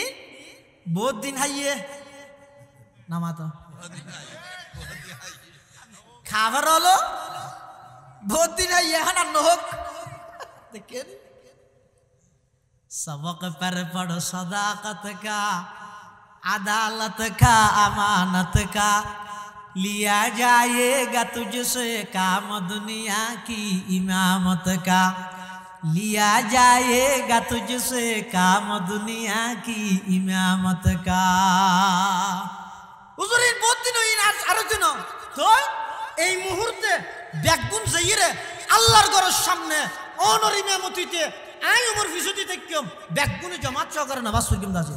বহুত দিন হাইয়ে নামাতো খাবার হলো বহুত দিন হাইয়ে এখন আর নহক দেখেন सबक पर पढ़ो सदाकत का अदालत का अमानत का लिया जाएगा तुझसे काम दुनिया की इमामत का लिया जाएगा तुझसे काम दुनिया की इमामत का হুজুরের বহুত দিন হই না আলোচনা তো এই মুহূর্তে ব্যাগুন যাইরে আল্লাহর ঘরের সামনে অনর ইমামতিতে আই উমর ফিসুদি দেখম ব্যাগুনে জামাত সহকারে নামাজ পড়িম দাসে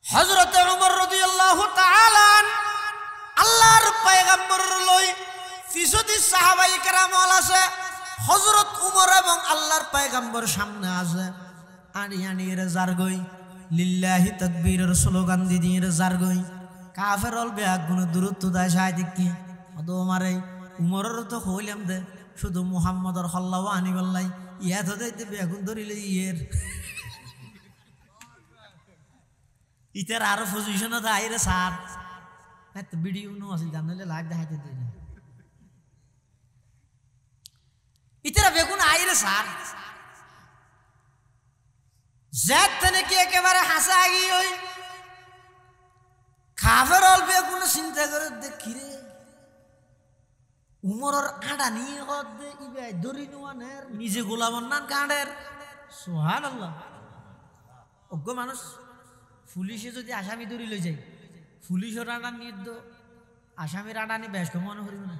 হযরত উমর রাদিয়াল্লাহু তাআলা আল্লাহর পয়গম্বর লই ফিসুদি সাহাবায়ে কেরাম আছে হযরত উমর এবং আল্লাহর পয়গম্বর সামনে আছে আনি আনি এর জারগই লিল্লাহি তাকবীরের স্লোগান দিদির জারগই কাফের হল ব্যাগুনে দূরত্ব দায় সাই দেখি অত আমারে উমরের তো হইলাম দে শুধু মুহাম্মদর হল্লাও আনি বললাই ইয়া তো দেখতে বেগুন ধরিলে ইয়ের ইতার আরো পজিশন আছে আইরে স্যার এত ভিডিও নো আছে জানলে লাইভ দেখাইতে দিই ইতারা বেগুন আইরে স্যার জাত তনে কি একেবারে হাসা আগি ওই কাফের হল বেগুন চিন্তা করে দেখি রে উমরের আড়া নিয়ে দে ইবাই দড়ি নোয়ানের নিজে গোলামর নান কাঁডের সুবহানাল্লাহ অজ্ঞ মানুষ পুলিশে যদি আসামি দড়ি লই যায় পুলিশের আড়া নিয়ে দো আসামির আড়া নিয়ে বেশ মনে করিব না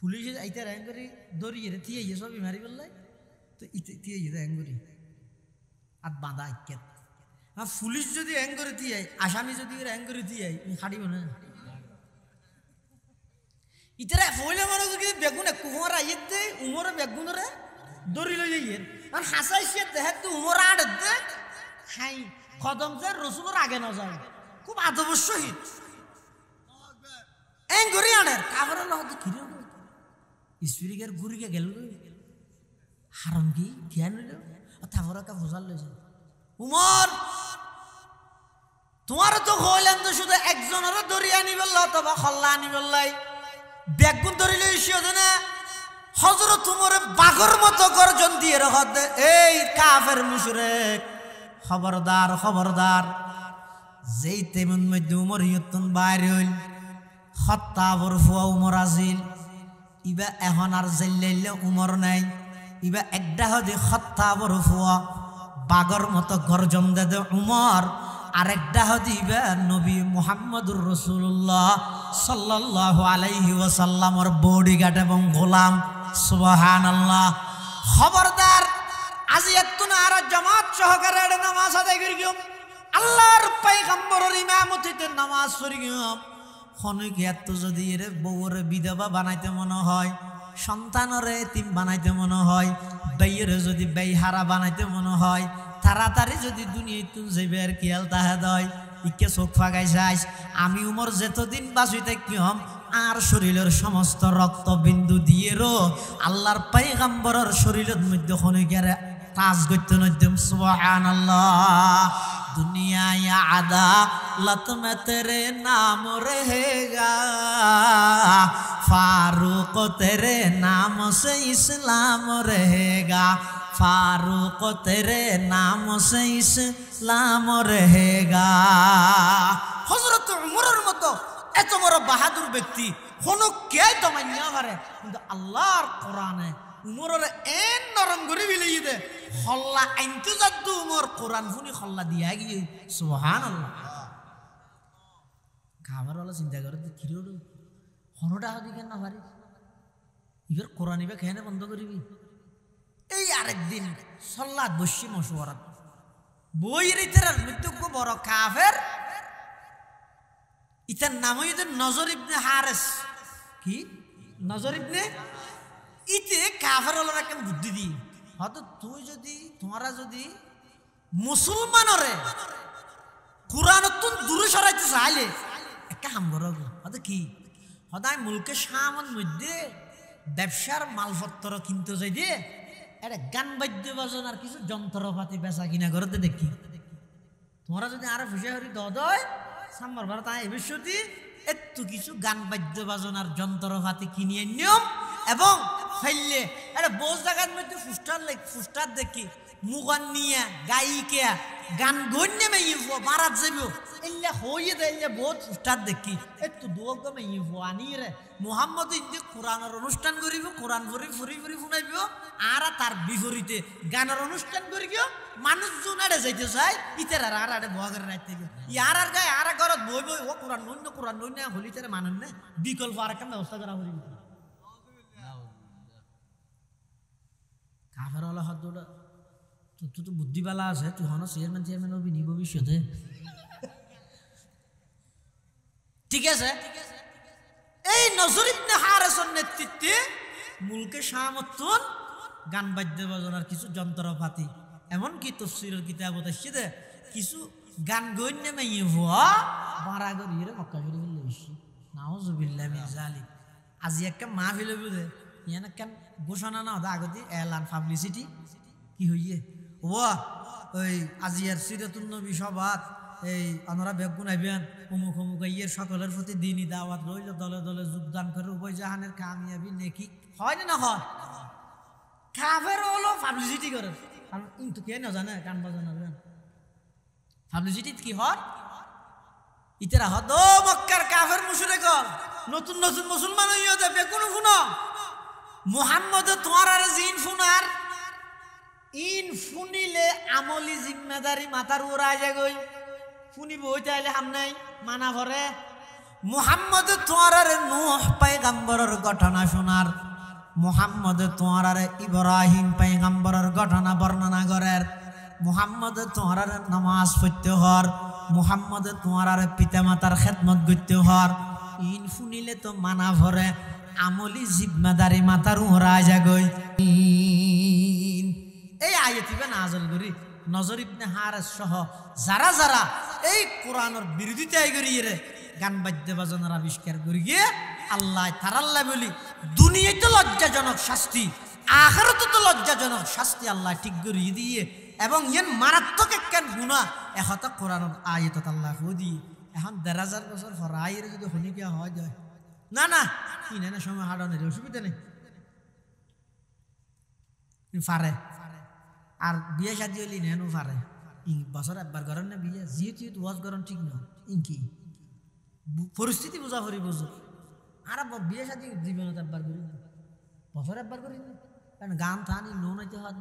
পুলিশে আইতে র্যাং করি দড়ি এর থিয়ে সবই মারি বললাই তো ইতে থিয়ে র্যাং করি আর বাঁধা আইকেত আর পুলিশ যদি র্যাং করে দিয়ে আসামি যদি র্যাং করে দিয়ে খাড়িব না ইতারা ফইলে মানুষ যদি বেগুনে কুমর আইয়ে দে উমরে বেগুনরে দড়ি লই যাইয়ে আর হাসাইছে দেহে তো উমর আড়ে দে হাই কদম যে রসুলের আগে না যায় খুব আদবের সহিত এং গরি আনের কাবর লহত কিরে স্পিরিকের গুরিকে গেল হারাম কি জ্ঞান হইল তারপরে কা ফসাল লইছে উমর তোমার তো হইলেন তো শুধু একজনের দড়ি আনি বলল অথবা খল্লা আনি বললাই বেগুন ধরিলে না হযরত উমরে বাঘর মতো গর্জন দিয়ে রহত এই কাফের মুশরিক খবরদার খবরদার যেই তেমন মধ্যে উমর ইয়তুন বাইরে হইল খত্তাবর ফুয়া উমর আজিল ইবা এখন আর জেল্লাইলে উমর নাই ইবা একটা হদি খত্তাবর ফুয়া বাঘর মতো গর্জন দে উমর আরেকটা হদিবা নবী মুহাম্মদুর রাসূলুল্লাহ সাল্লাল্লাহু আলাইহি ওয়াসাল্লামের বডিগার্ড এবং গোলাম সুবহানাল্লাহ খবরদার আজি এতন আর জামাত সহকারে নামাজ আদায় করিও আল্লাহর পয়গম্বরের ইমামতিতে নামাজ পড়িও খনিক এত যদি এর বউরে বিধবা বানাইতে মনে হয় সন্তানরে এতিম বানাইতে মনে হয় বাইরে যদি বেহারা বানাইতে মনে হয় তাড়াতাড়ি যদি দুনিয়ায় তুই যাইবে আর খেয়াল তাহে দয় ইকে চোখ ফাগাই যাইস আমি উমর যেতদিন বাঁচিতে কি হম আর শরীরের সমস্ত রক্তবিন্দু দিয়েরও আল্লাহর পয়গম্বরের শরীরের মধ্যে খনিকের তাজ গইতে নদ্যম সুবহানাল্লাহ दुनिया या अदालत में तेरे नाम रहेगा फारूक तेरे नाम से इस्लाम रहेगा फारूक तेरे नाम से इस्लाम रहेगा हजरत उमर मतो এত বড় বাহাদুর ব্যক্তি কোনো কে দমাইয়া পারে কিন্তু আল্লাহর কোরআনে উমরের এন নরম করে বিলাই দে হল্লা আইনতে যাদ্দু উমর কোরআন শুনি হল্লা দিয়া গিয়ে সুবহানাল্লাহ খাবার হলো চিন্তা করে কিরে হনটা হদি কেন না পারিস ইবার কোরআন ইবা খেয়ে বন্ধ করিবি এই আরেকদিন সল্লাদ বসি মশওয়ারা বইয়ের ইতার মৃত্যু বড় কাফের ইতার নাম হইতে নজর ইবনে হারেস কি নজর ইবনে ইতে কাফের হলো একটা বুদ্ধি দি হয়তো তুই যদি তোমরা যদি মুসলমানরে কোরআন তুন দূরে সরাইতে চাইলে একটা হাম করো হয়তো কি সদায় মুলকে সামন মধ্যে ব্যবসার মালপত্র কিনতে যাই দিয়ে একটা গান বাদ্য বাজনার কিছু যন্ত্রপাতি বেচা কিনা করতে দেখি তোমরা যদি আরো ফুসে হরি দয় সাম্বার ভারত এ বিষয়টি একটু কিছু গান বাদ্য বাজনার যন্ত্রপাতি কিনিয়ে নিয়ম এবং ফেললে একটা বোঝ জায়গার মধ্যে ফুস্টার দেখি মুগান নিয়ে গায়িকা গান গণ্যে মেয়ে মারাত যাব এলে হইয়ে দেয় বহুত ফুস্টার দেখি একটু দুঃখ মেয়ে আনিয়ে রে মোহাম্মদ ইন্দি কোরআনের অনুষ্ঠান করিব কোরআন ফুরি ফুরি ফুরি শুনাইব আর তার বিপরীতে গানের অনুষ্ঠান করি গিয়ে মানুষজন আড়ে যাইতে চাই ইতার আর আড়ে বহাগের রাইতে গিয়ে ইয়ার আর গায়ে আর ঘরত বই বই ও কোরআন নন্য হলি তারা মানুষ না বিকল্প আর একটা ব্যবস্থা করা হলি কাফের হলো হাত দৌড়া তুই তো বুদ্ধিবালা আছে তুই হন চেয়ারম্যান হবি নি ভবিষ্যতে ঠিক আছে এই নজর ইবনে হারেসের নেতৃত্বে মুলকে শামতুন গান বাদ্য বাজনার কিছু যন্ত্রপাতি এমনকি তাফসীরের কিতাবত আসছে কিছু গান গণ্যে মেয়ে হওয়া বাড়া গরিয়ে মক্কা শরীফ লইছি নাউজুবিল্লাহ মিন যালিক আজি একটা মাহফিল হইব দে ইয়ান কেন ঘোষণা না হদা আগতি এলান পাবলিসিটি কি হইয়ে ও ওই আজিয়ার সিরাতুন নবী সভাত এই আমরা বেগুন আইবেন অমুক অমুক ইয়ের সকলের প্রতি দিনই দাওয়াত রইল দলে দলে যোগদান করে উভয় জাহানের কামিয়াবি নেকি হয় না হয় কাফের হলো পাবলিসিটি করে কারণ কিন্তু কে না জানে গান বাজানো পাবলিসিটি কি হয় ইতারা হদ মক্কার কাফের মুশরিক নতুন নতুন মুসলমান হইয়া যাবে কোন শুনো মুহাম্মদ তোমার আর জিন ফুনার ইন ফুনিলে আমলি জিম্মেদারি মাথার উড়াই যাগই ফুনি বই চাইলে হাম নাই মানা ভরে মুহাম্মদ তোমার আর নূহ পয়গম্বরের ঘটনা শোনার মুহাম্মদ তোমার আর ইব্রাহিম পয়গম্বরের ঘটনা বর্ণনা করার মুহাম্মদ তোমার আর নামাজ পড়তে হর মুহাম্মদ তোমার আর পিতামাতার খেদমত করতে হর ইন ফুনিলে তো মানা ভরে আমলি জিম্মেদারি মাথার উড়াই যাগই এই আয়াতিবে নাজল করি নজর ইবনে হারেস সহ যারা যারা এই কোরআনের বিরোধিতায় করিয়ে গান বাদ্য বাজনার আবিষ্কার করি গিয়ে আল্লাহ তারাল্লাহ বলি দুনিয়ায় তো লজ্জাজনক শাস্তি আখিরাতে তো লজ্জাজনক শাস্তি আল্লাহ ঠিক করিয়ে দিয়ে এবং ইয়ান মারাত্মক একখান গুনাহ এখতা কোরআনের আয়াতত আল্লাহ কই এখন ১,৫০০ বছর পর আইরে যদি হনি গিয়া হয় যায় না না ইনানে সময় হাডনের অসুবিধা নেই পারে আর বিয়ে শাদি হলি নেনু পারে বছর একবার করেন না বিয়ে যেহেতু ওয়াজ করেন ঠিক না ইনকি পরিস্থিতি বোঝা করি বুঝো আর বিয়ে শাদি জীবনত একবার করি না বছর একবার করি না কারণ গান থানি লোন হইতে হয়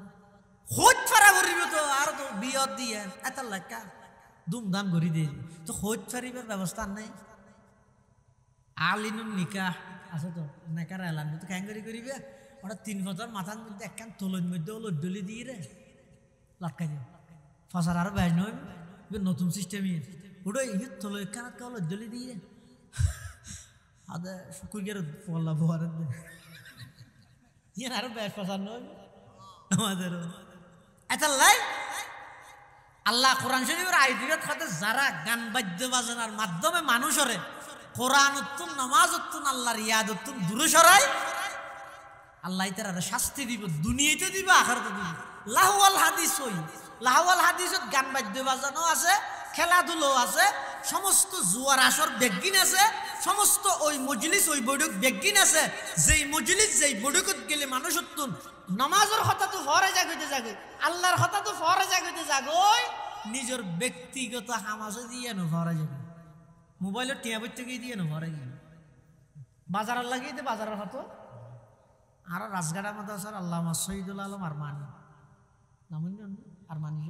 খোঁজ ফারা করিব তো আর তো বিয়ে দিয়ে এত লাখা ধুমধাম করি দিয়ে তো খোঁজ ফারিবার ব্যবস্থা নাই আলিনুন নিকাহ আছে তো নেকার এলান তো কেন করিবে ওটা 3 বছর মাথার মধ্যে একখান তোলের মধ্যে ওলো ডলি দিয়ে রে লটকাই দিও ফসার আরো বেশ নয় নতুন সিস্টেমই ওটা এই তোলো একখান ওলো ডলি দিয়ে আদে শুকুর গের পল্লা ভরে ইয়ার আরো বেশ ফসার নয় আমাদের এত লাই আল্লাহ কোরআন শরীফের আয়াতের সাথে যারা গান বাদ্য বাজনার মাধ্যমে মানুষরে কোরআন উত্তম নামাজ উত্তম আল্লাহর ইয়াদ উত্তম দূরে সরাই আল্লাহ তারা শাস্তি দিব দুনিয়াতে দিব আখিরাতে দিব লাহওয়াল হাদিস হই লাহওয়াল হাদিসত গান বাদ্য বাজানো আছে খেলাধুলো আছে সমস্ত জুয়ার আসর বেগিন আছে সমস্ত ওই মজলিস ওই বৈঠক বেগিন আছে যেই মজলিস যেই বৈঠকত গেলে মানুষ উত্তম নামাজের কথা তো ফরে জাগইতে জাগে আল্লাহর কথা তো ফরে জাগইতে জাগই নিজের ব্যক্তিগত হামাজে দিয়ে না ফরে যাবে মোবাইলের টিয়া বইতে গিয়ে দিয়ে না ফরে গিয়ে বাজারের লাগিয়ে দে বাজারের হতো আর রাজগাড়া মাদ্রাসার আল্লামা শহীদুল আলম আরমানি নামুন আরমানি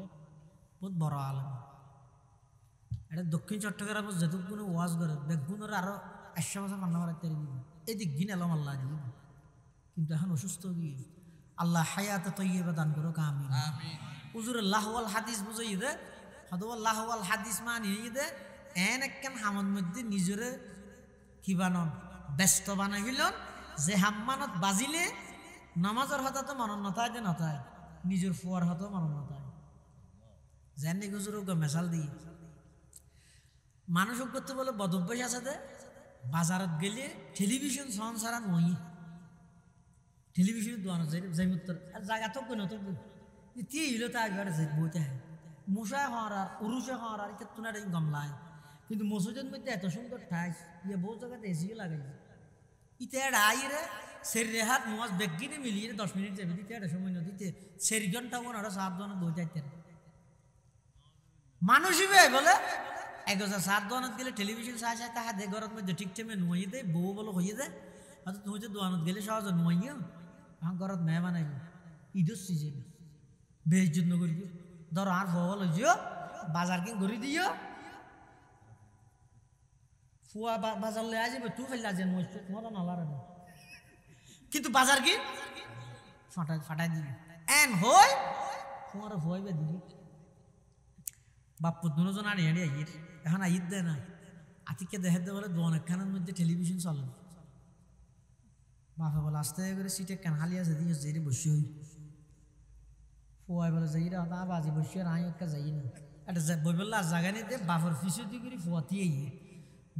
বহুত বড় আলম এটা দক্ষিণ চট্টগ্রাম যেহেতু কোনো ওয়াজ করে বেগুনের আরো 100 বছর মান্না করার তৈরি এদিক দিন এলাম আল্লাহ দিব, কিন্তু এখন অসুস্থ গিয়ে আল্লাহ হায়াতে তৈয়বা দান করো আমিন। হুজুর লাহওয়াল হাদিস বুঝাই দে, হদওয়াল লাহওয়াল হাদিস মানিয়ে দে, এন একখান হামদ মধ্যে নিজরে কি বানন ব্যস্ত বানাই হইলন, যে হাম্মানত বাজিলে নামাজের হতা তো মনন নথায়, যে নথায় নিজের ফুয়ার হতো মনন নথায়। জানি হুজুর মেশাল দিই মানুষ করতে বলে বদ অভ্যাস আছে দে, বাজারত গেলে টেলিভিশন সন সারা নই, টেলিভিশন দোয়ানো যাই উত্তর আর জায়গা তো কেন তো তি হইলো তা একবারে যাই বইতে হয় মশায় হওয়ার আর উরুষে হওয়ার আর ক্ষেত্রে না গমলায়, কিন্তু মসজিদের মধ্যে এত সুন্দর ঠাইস ইয়ে বহু জায়গাতে এসিও লাগাইছে। ইতে আইরে সের রেহাত মাছ বেগিনে মিলিয়ে 10 মিনিট যাবে দিতে একটা সময় নদীতে 4 ঘন্টা মনে হয় 7 জন বই যাইতে মানুষই বলে 1,007 দোয়ানত গেলে টেলিভিশন চাই চাই তাহা দে ঘরের মধ্যে ঠিক টাইমে নুয়ে দেয়, বউ বলো হইয়ে দেয়, হয়তো তুমি তো দোয়ানত গেলে সহজে নুয়াইও আমার ঘরত মেহমান আইব ঈদের সিজন বেইজ্জত নকরি ধরো আর বল হইও বাজার কিন ঘুরি দিও ফুয়া বাজার লয়ে আসবে তুই ফেলে আছেন মজা নালার কিন্তু বাজার কি ফাটাই দিবি এন হই তোমার হইবে দিবি বাপ্পু দুজন আর হেঁড়ে আইয়ের এখন আইত দেয় না আতিকে দেখে দে বলে দোয়ান একখানের মধ্যে টেলিভিশন চলে বাপে বলে আস্তে করে সিটে কেন হালি আছে দিয়ে যেরে বসে হই ফুয়াই বলে যাই রে তা বাজি বসে আর আই একটা যাই না এটা বই বললে আর জায়গা নিতে বাপের ফিসে দিয়ে করে ফুয়াতি আইয়ে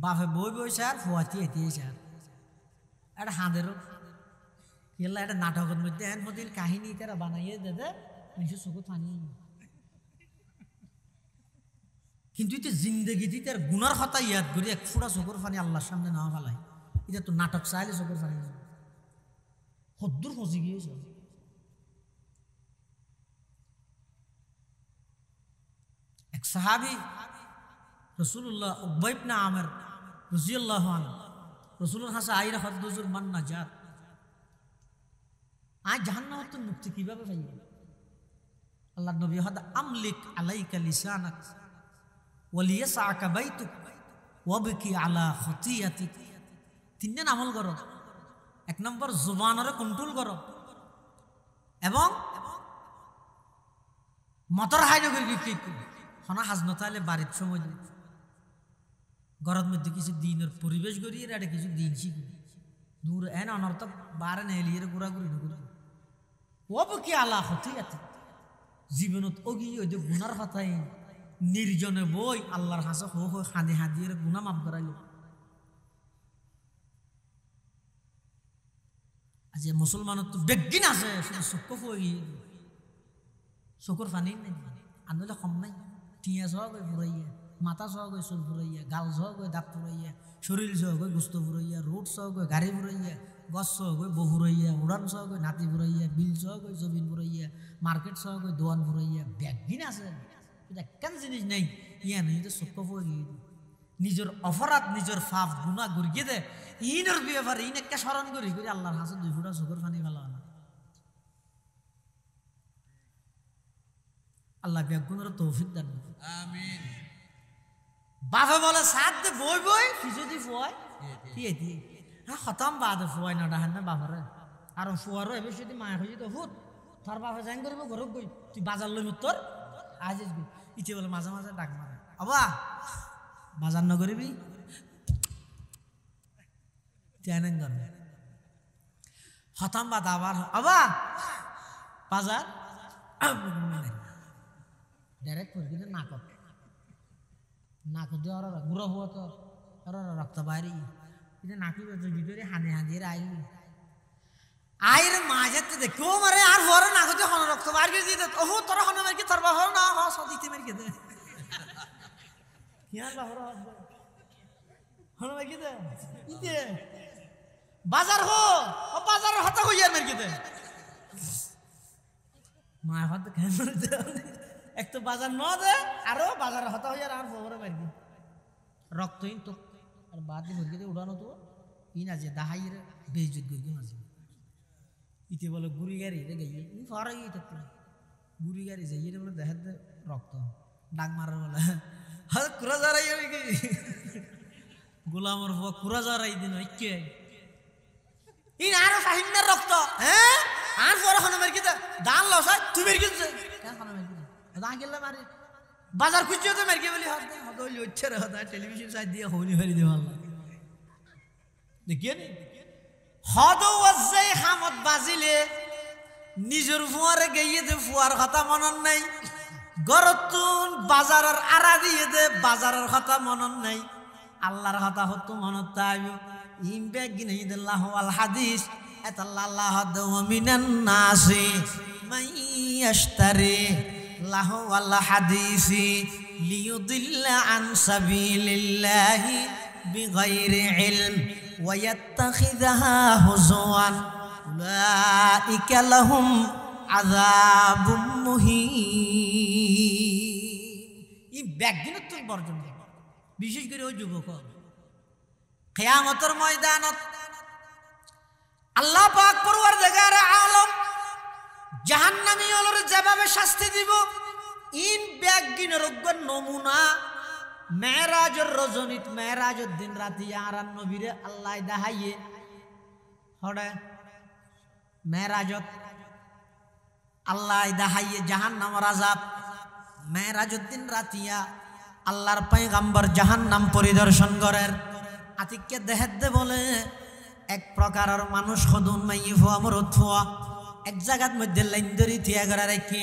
বাপে বই বইছে আর ফুয়াতি আইতে আর একটা হাঁদেরও কেলা একটা নাটকের মধ্যে এন মধ্যে কাহিনী তারা বানাইয়ে দে মানুষের চোখে পানি কিন্তু এটা জিন্দগি দিতে আর গুনার কথা ইয়াদ করি এক ফুটা চোখের পানি আল্লাহর সামনে না ফেলাই, এটা তো নাটক চাইলে চোখের পানি হদ্দুর ফসি গিয়েছে। এক সাহাবি রসুল্লাহ উবাই ইবনে আমির রাদিয়াল্লাহু আনহু রসুলের হাসে আইরা হদ্দুজুর মান নাজাত আজ জাহান্নাম হতে মুক্তি কিভাবে পাইব? আল্লাহ নবী হদ আমলিক আলাইকা লিসানাক ওয়ালিয়াসআকা বাইতুক ওয়াবকি আলা খতিয়াতিক। তিনজন আমল করো, 1 নম্বর জুবানরে কন্ট্রোল করো এবং মতর হাই নগর কি হনা হাজনতালে বাড়ির সময় ঘরের মধ্যে কিছু দিনের পরিবেশ গড়িয়ে এটা কিছু দিন শিখি দূর এন অনর্থ বারে নেলিয়ে ঘোরাঘুরি নগর ওয়াবকি আলা খতিয়াতিক। জীবনত অগি ওই যে গুনার কথাই নির্জনে বই আল্লাহর হাসে হো হো হাঁদি হাঁদিয়ে গুনা মাফ করাইল। আজ মুসলমানের তো বেগিন আছে শুধু চক্ষু ফুয়ে চকুর ফানি নাই আনলে কম নাই টিয়া সহ গই ফুরাইয়া মাথা সহ গই চুল ফুরাইয়া গাল সহ গই দাঁত ফুরাইয়া শরীর সহ গই গোস্ত ফুরাইয়া রোড সহ গই গাড়ি ফুরাইয়া গছ সহ গই বউ ফুরাইয়া উড়ান সহ গই নাতি ফুরাইয়া বিল সহ গই জমিন ফুরাইয়া মার্কেট সহ গই দোয়ান ফুরাইয়া বেগিন আছে একখান জিনিস নেই ইয়া নেই তো চক্ষু ফুয়ে গিয়ে নিজের অপরাধ নিজের ফাপ গুণা গড়িয়ে দে ইনের ব্যাপারে ইন একটা স্মরণ করি করি আল্লাহর হাসে 2 ফুটা চোখের পানি ফেলা না। আল্লাহ বেগুনের তৌফিক দান আমিন। বাপে বলে সাত দে বই বই কিছু দি ফুয়ায় দিয়ে দিয়ে হ্যাঁ খতম বাদে ফুয়াই না ডাহেন না বাপরে আর ফুয়ারও এবার যদি মায়া হয়ে যেত হুত তার বাপে যাই করব ঘরক গই তুই বাজার লই উত্তর আজ আসবি ইচ্ছে বলে মাঝে মাঝে ডাক মারে আবা বাজার ন করিবি টেনেন করবে হতাম বাদ আবার আবা বাজার ডাইরেক্ট করবি না নাকত নাকত দিয়ে ওরা গুঁড়ো হওয়া তো ওরা রক্ত বাইরে এটা নাকি ভিতরে হাঁদি হাঁদিয়ে আই আইরে মাঝে দেখো মারে আর বড় নাকতে হন রক্ত বাইর করে দিতে ওহো তোরা হন মারকে তোর বাহর না হ সদিতে মারকে দে ইয়ার বাহর হন মারকে দে ইতে বাজার হো ও বাজার হতা হইয়া মারকে দে মা হাত কেন দে এক তো বাজার ন দে আরো বাজার হতা হইয়া আর বড় মারকে রক্তহীন তো আর বাদ দিয়ে মারকে দে উড়ানো তো ইন আছে দাহাইরে বেইজ্জত করি মাঝে ইতে বলে গুড়ি গাড়ি রে গাইয়ে ফারাই থাকতো গুড়ি গাড়ি যাইয়ে বলে দেখা দে রক্ত ডাক মারার বলে হ্যাঁ কুড়া জারাই কি গোলামর ফুয়া কুড়া জারাই দিন ঐক্যে ইন আরো সাহিন্যের রক্ত হ্যাঁ আর পরে হনমের কি দান লসাই তুমি মের কিছে কেন হনমের কি দান গেলে মারি বাজার খুঁজছে তো মের কি বলি হদলি হচ্ছে রে হদা টেলিভিশন সাইড দিয়ে হলি হরি দিও আল্লাহ দেখিয়ে নি হদ ওয়াজে হামত বাজিলে নিজের ফুয়ারে গিয়ে দে ফুয়ার কথা মনন নাই গরতুন বাজারের আড়া দিয়ে দে বাজারের কথা মনন নাই আল্লাহর কথা হতো মনত তাইও ইম বেগ গিনে দিল্লাহু আল হাদিস আতাল্লাহ দাও মিনান নাসি মাই ইয়াশতারি লাহু আল হাদিসি লিয়ুদিল্লা আন সাবিলিল্লাহি বিগাইরি ইলম ওয়া ইয়াত্তাখিযাহা হুজওয়ান উলাইকা লাহুম আযাবুম মুহিন। ই বেগ গিনে তুই বর্জন বিশেষ করে ওই যুবক কিয়ামতের ময়দানত আল্লাহ পাক পরওয়ারদিগার আলম জাহান্নামীদের যেভাবে শাস্তি দিব ইন ব্যাগিনের নমুনা মেরাজের রজনীত মেরাজের দিন রাতি আর নবীরে আল্লাহ দেখাইয়ে হড়ে মেরাজত আল্লাহ দেখাইয়ে জাহান্নামের আযাব মেরাজের দিন রাতিয়া আল্লাহর পয়গম্বর জাহান্নাম পরিদর্শন করেন আতিককে দেখাতে বলে এক প্রকারের মানুষ খদুন মাইয়ে ফুয়া মরত ফুয়া এক জায়গার মধ্যে লাইন ধরি থিয়া করে রেখে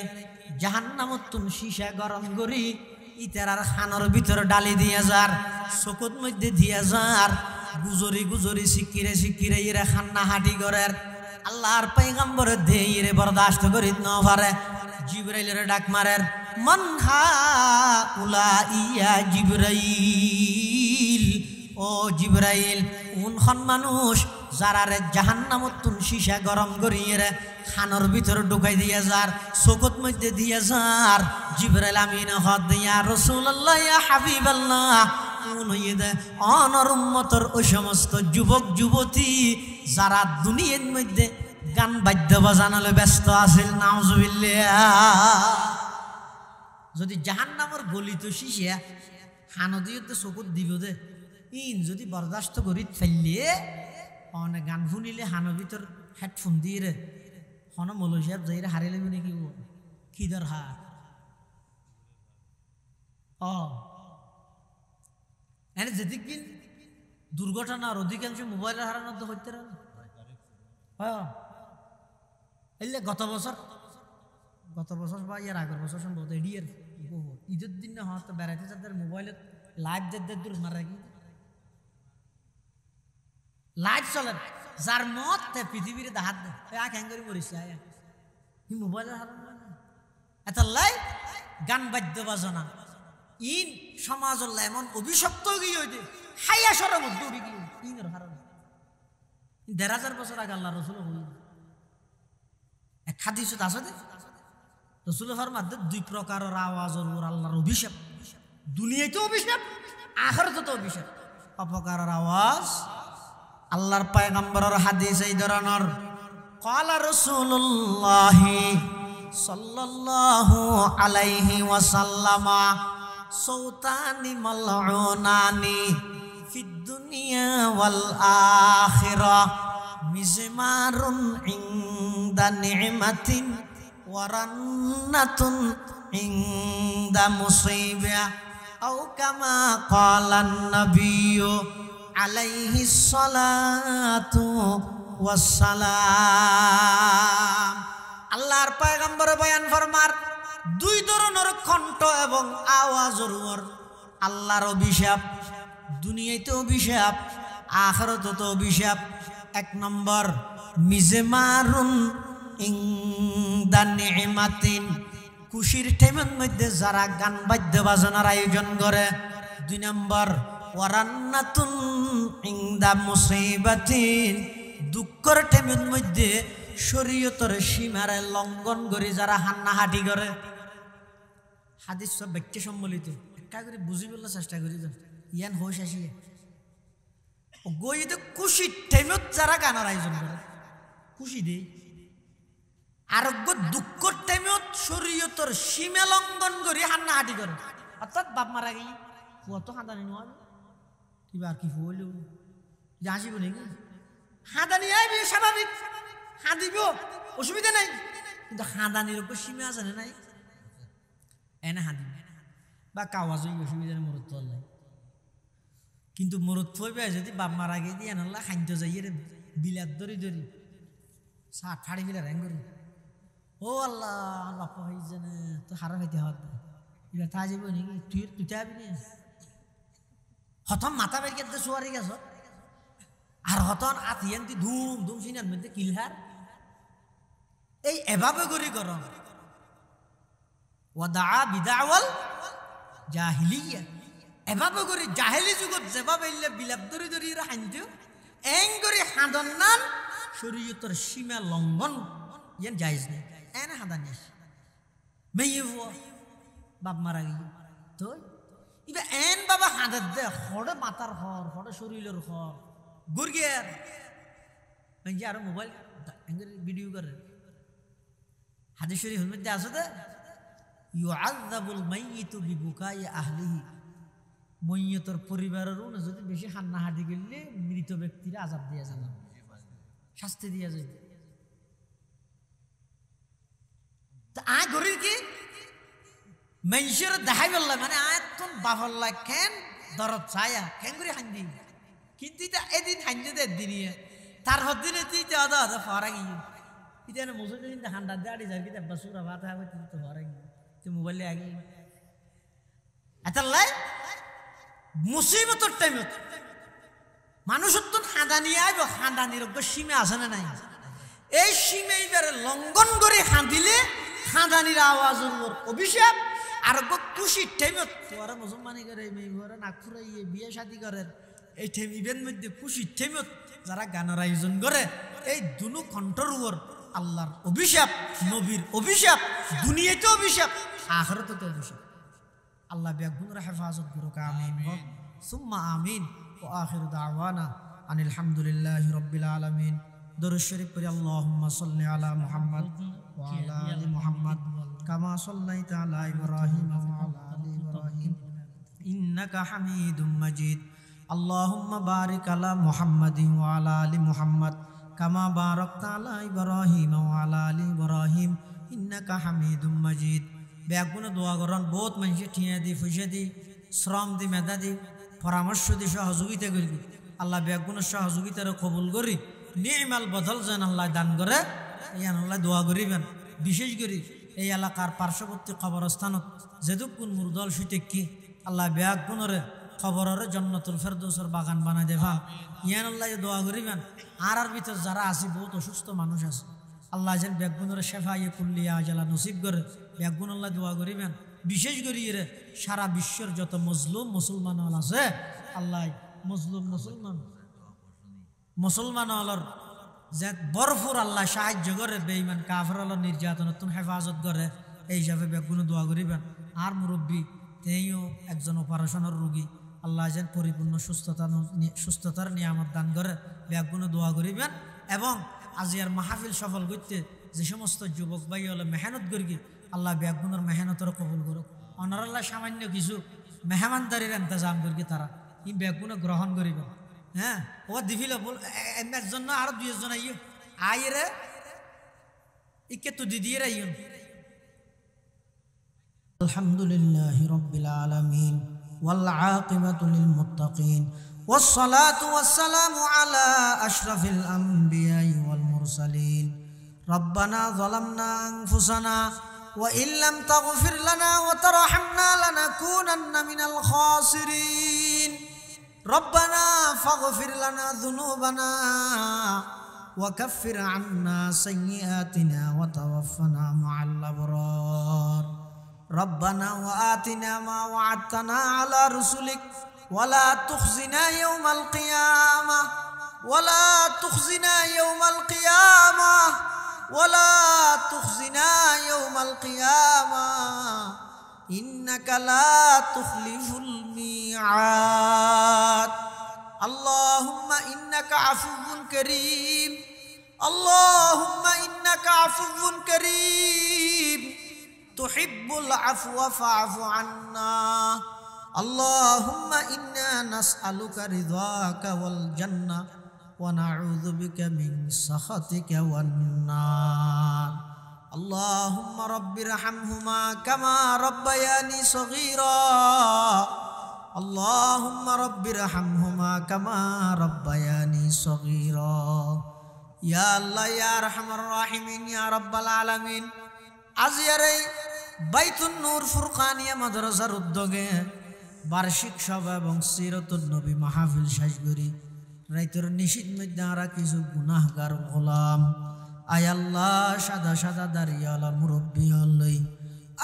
জাহান্নামত তুন শিশা গরম করি ইতার খানোর ভিতর ডালি দিয়ে যার চকুত মধ্যে দিয়ে যার গুজরি গুজরি সিকিরে সিকিরে ইরে খান্না হাঁটি করেন আল্লাহর পয়গম্বর দে ইরে বরদাস্ত করিত ন পারে জিবরাইলের ডাক মারের মান হাউলাইয়া জিবরাইল ও জিবরাইল উনখন মানুষ যারারে জাহান্নামত তুন শিশা গরম করিয়ে খানোর ভিতর ঢুকাই দিয়ে যার চকুত মধ্যে দিয়ে যার জিবরাইল আমিন হদ ইয়া রাসূলুল্লাহ ইয়া হাবিবাল্লাহ অনর উম্মতর ওই সমস্ত যুবক যুবতী যারা দুনিয়ার মধ্যে গান বাদ্য বাজানোলে ব্যস্ত আছিল নাউজুবিল্লাহ যদি জাহান্নামের গলিত শিশিয়া হানদিয়তে চকুত দিব দে ইন যদি বরদাস্ত করি ফেললে অনেক গান শুনিলে হানোর ভিতর হেডফোন দিয়ে রে হন মৌলভী সাহেব যাই রে হারিয়ে লেবি নাকি কি দর হার এনে যেদিন দুর্ঘটনার অধিকাংশ মোবাইলের হারানোর তো হইতে এলে গত বছর বা ইয়ার আগের বছর সম্ভবত এডিয়ার ঈদের দিন না হয়তো বেড়াইতে যাদের মোবাইলের লাইভ দেড় দূর মারা গিয়ে লাইভ চলে যার মত পৃথিবীর হাত হ্যাঙ্গরি মরিস মোবাইলের হারানো এত লাই গান বাদ্য বাজনা ইন সমাজের এমন অভিশপ্ত গিয়ে হইতে হাইয়া সরের মধ্যে উঠে গিয়ে ইনের হারানো ১,৫০০ বছর আগে আল্লাহ রসুল হইল এক হাদিস আছে রসুল ফরমাতে ২ প্রকারের আওয়াজের উপর আল্লাহর অভিশাপ দুনিয়াতেও অভিশাপ আখিরাতেও অভিশাপ অপকারের আওয়াজ আল্লাহর পয়গম্বরের হাদিস এই ধরনের ক্বালা রাসূলুল্লাহ সাল্লাল্লাহু আলাইহি ওয়াসাল্লাম সাউতানি মালউনানি ফিদ দুনিয়া ওয়াল আখিরাহ মিজমারুন ইনদা নি'মাতিন ওয়ারান্নাতুন ইনদা মুসিবা আও কামা ক্বালান নাবিয়্যু আলাইহি সালাতু ওয়াসসালাম। আল্লাহর পয়গম্বর বয়ান ফরমার 2 ধরনের কণ্ঠ এবং আওয়াজের উপর আল্লাহর অভিশাপ দুনিয়াতে অভিশাপ আখিরাতে অভিশাপ 1 নম্বর মিজমারুন ইনদা নি'মাতিন খুশির টাইমের মধ্যে যারা গান বাদ্য বাজনার আয়োজন করে 2 নম্বর ওয়ারান্নাতুন ইনদা মুসিবাতিন দুঃখের টাইমের মধ্যে শরীয়তের সীমারে লঙ্ঘন করে যারা হান্নাহাটি করে হাদিস সব ব্যক্তি সম্বলিত একটা করে বুঝি বলার চেষ্টা করি ইয়ান হোশ আসিয়ে গইতে খুশির টাইমত যারা গানের আয়োজন করে খুশি দেই আর দুঃখের টাইমত শরীয়তের সীমা লঙ্ঘন করে হান্নাহাটি করে অর্থাৎ বাপ মারা গিয়ে ফুয়া তো হাঁদানি নয় কিবা কি ফুল যে আসিব নাকি হাঁদানি আইবি স্বাভাবিক, হাঁদিব অসুবিধা নাই, কিন্তু হাঁদানির উপর সীমা আছে না নাই? এনে হাঁদিব বা কাওয়াজ অসুবিধা নেই, মরুত নাই। কিন্তু মরুত থইবে যদি বাপ মার আগে দিয়ে আনলা খাইতে যাই রে বিলাত ধরি ধরি সাত ফাড়ি মিলে র্যাং করি, ও আল্লাহ বাপ হয়েছে না তো হারা খাইতে হওয়ার এবার তা যাবো নাকি তুই তুই যাবি না? হতম মাথা বের করতে শোয়ারি গেছ আর হতন আতিয়ান্তি ধুম ধুম সিনার মধ্যে কিলহার এই এভাবে করি কর ওয়াদা বিদাওয়াল জাহিলিয়া, এভাবে করি জাহেলি যুগত যেভাবে বিলাপ ধরি ধরি হাঁদিও এং করে হাঁদন নান শরীয়তের সীমা লঙ্ঘন ইয়ান জায়েজ নেই, এনে হাঁদান নিস মেয়ে বাপ মারা গিয়ে তো এবার এন বাবা হাঁদার দে হরে মাথার হর হরে শরীরের হর গুরগিয়ার আরো মোবাইল ভিডিও করে হাদিস শরীফের মধ্যে আছে দে ইউআযাবুল মাইয়িতু বিবুকাই আহলিহি, মইয়তের পরিবারের যদি বেশি হান্না হাঁটি গেলে মৃত ব্যক্তির আযাব দিয়া যাবে, শাস্তি দিয়া যাবে। তা আ গরির কি মানুষের দেখাই বললাম মানে আয়তন বাফল্লা কেন দরদ ছায়া কেন করে হান্দি, কিন্তু এটা এদিন হান্দি দে দিনিয়ে তার হদিনে তুই আদা আদা ফরা গিয়ে এটা মুসলিম দিন হান্ডা দাঁড়ি যার কি বাসুরা ভাত হবে তো ফরা গিয়ে তুই মোবাইলে আগে এতাল্লাই মুসিবতর টাইমত মানুষের তো হাঁদানি আইব, হাঁদানির সীমা আছে না নাই? এই সীমা এইবারে লঙ্ঘন করে হাঁদিলে হাঁদানির আওয়াজের ওর অভিশাপ। আর খুশির টাইমত তোরা মুসলমানি করে মেয়েরা নাক ফুরাইয়ে বিয়ে শাদি করেন এই টাইম ইভেন্ট মধ্যে খুশির টাইমত যারা গানের আয়োজন করে এই দুনু কণ্ঠর ওর আল্লাহর অভিশাপ, নবীর অভিশাপ, দুনিয়াতে অভিশাপ, আখিরাতে অভিশাপ। আল্লাহ বেগুনরা হেফাজত করুক, আমিন সুম্মা আমিন। ও আখির দাওয়ানা আনিল হামদুলিল্লাহি রাব্বিল আলামিন। দরুদ শরীফ পড়ি আল্লাহুম্মা সাল্লি আলা মুহাম্মদ ওয়া আলা আলি মুহাম্মদ কামা সাল্লাইতা আলা ইব্রাহিম ওয়া আলা আলি ইব্রাহিম ইন্নাকা হামিদুম মাজিদ। আল্লাহুম্মা বারিক আলা মুহাম্মাদিন ওয়া আলা আলি মুহাম্মদ কামা বারাকতা আলা ইব্রাহিম ওয়া আলা আলি ইব্রাহিম ইন্নাকা হামিদুম মাজিদ। ব্যাগুনে দোয়া করেন বহুত মানুষ ঠিয়া দি পয়সা দি শ্রম দি মেধা দি পরামর্শ দি সহযোগিতা করি আল্লাহ ব্যাগুনের সহযোগিতারে কবুল করি নিমাল বদল যেন আল্লাহ দান করে ইয়ান আল্লাহ দোয়া করিবেন। বিশেষ করে এই এলাকার পার্শ্ববর্তী কবরস্থানত যেদুকুন মুরদল সুটেকি আল্লাহ ব্যাগুনরে খবরের জান্নাতুল ফেরদৌসের বাগান বানাই দেবা ইয়ান আল্লাহ দোয়া করিবেন। আর ভিতর যারা আছে বহুত অসুস্থ মানুষ আছে আল্লাহ যেন ব্যাগুনের শেফাইয়ে কুল্লিয়া আজালা নসিব করে ব্যাগুন আল্লাহ দোয়া করিবেন। বিশেষ করে সারা বিশ্বের যত মজলুম মুসলমান আছে আল্লাহ মজলুম মুসলমান যে বরফুর আল্লাহ সাহায্য করে বেঈমান কাফের আল্লাহ নির্যাতন হেফাজত করে এই হিসাবে ব্যাগুনে দোয়া করিবেন। আর মুরব্বী তিনিও একজন অপারেশনের রোগী আল্লাহ যেন পরিপূর্ণ সুস্থতার নিয়ামত দান করে ব্যাগুনে দোয়া করিবেন। এবং আজিয়ার মাহফিল সফল করতে যে সমস্ত যুবক ভাই হলে মেহনত করি আল্লাহ ব্যাগুনের মেহনতের কবুল করুক। অনার আল্লাহ সামান্য কিছু মেহমানদারির ইন্তজাম করি তারা এই ব্যাগুনে গ্রহণ করিবেন। হ্যাঁ ও দিভিল এর জন্য আরো দুইজন আইরে ইকে তো দিদিয়ে আইন। আলহামদুলিল্লাহি রাব্বিল আলামিন ওয়াল আকিবাতু লিল মুত্তাকিন والصلاة والسلام على أشرف الأنبياء والمرسلين ربنا ظلمنا أنفسنا وإن لم تغفر لنا وترحمنا لنكونن من الخاسرين ربنا فاغفر لنا ذنوبنا وكفر عنا سيئاتنا وتوفنا مع الأبرار ربنا وآتنا ما وعدتنا على رسلك ولا تخزنا يوم القيامة ولا تخزنا يوم القيامة ولا تخزنا يوم القيامة إنك لا تخلف الميعاد اللهم إنك عفو كريم اللهم إنك عفو كريم تحب العفو فاعف عنا اللهم إنا نسألك رضاك والجنة ونعوذ بك من سخطك والنار اللهم رب ارحمهما كما ربياني صغيرا اللهم رب ارحمهما كما ربياني صغيرا يا الله يا ارحم الراحمين يا رب العالمين আজিয়ারে বাইতুন নূর ফুরকানিয়া মাদ্রাসার উদ্যোগে বার্ষিক সভা এবং সিরাতুন নবী মাহফিল শেষ করি রাইতের নিশিত মধ্যে আরা কিছু গুনাহগার গোলাম আয় আল্লাহ সাদা সাদা দাড়িওয়ালা মুরব্বী হলই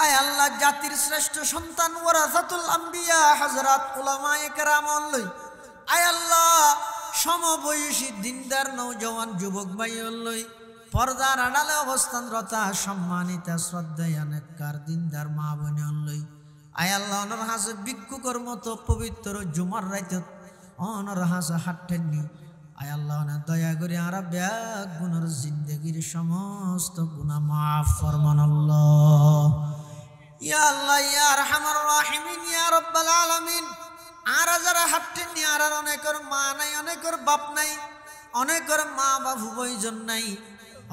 আয় আল্লাহ জাতির শ্রেষ্ঠ সন্তান ওয়ারাসাতুল আম্বিয়া হযরত উলামায়ে কেরাম হলই আয় আল্লাহ সমবয়সী দিনদার নওজওয়ান যুবক ভাই হলই পর্দার আড়ালে অবস্থানরতা সম্মানিত শ্রদ্ধায় অনেককার দিনদার মা বোন হলই আয় আল্লাহ অনর হাসে ভিক্ষুকর মতো পবিত্র জুমার রাইতে অনর হাসে হাঁটেননি আয় আল্লাহ দয়া করে আর ব্যাগ গুণর জিন্দগির সমস্ত গুনাহ মাফ ফরমান আল্লাহ ইয়া আল্লাহ ইয়া আরহামার রাহিমিন ইয়া রাব্বাল আলামিন আর যারা হাঁটেননি আর অনেকের মা নাই অনেকের বাপ নাই অনেকের মা বাবু বইজন নাই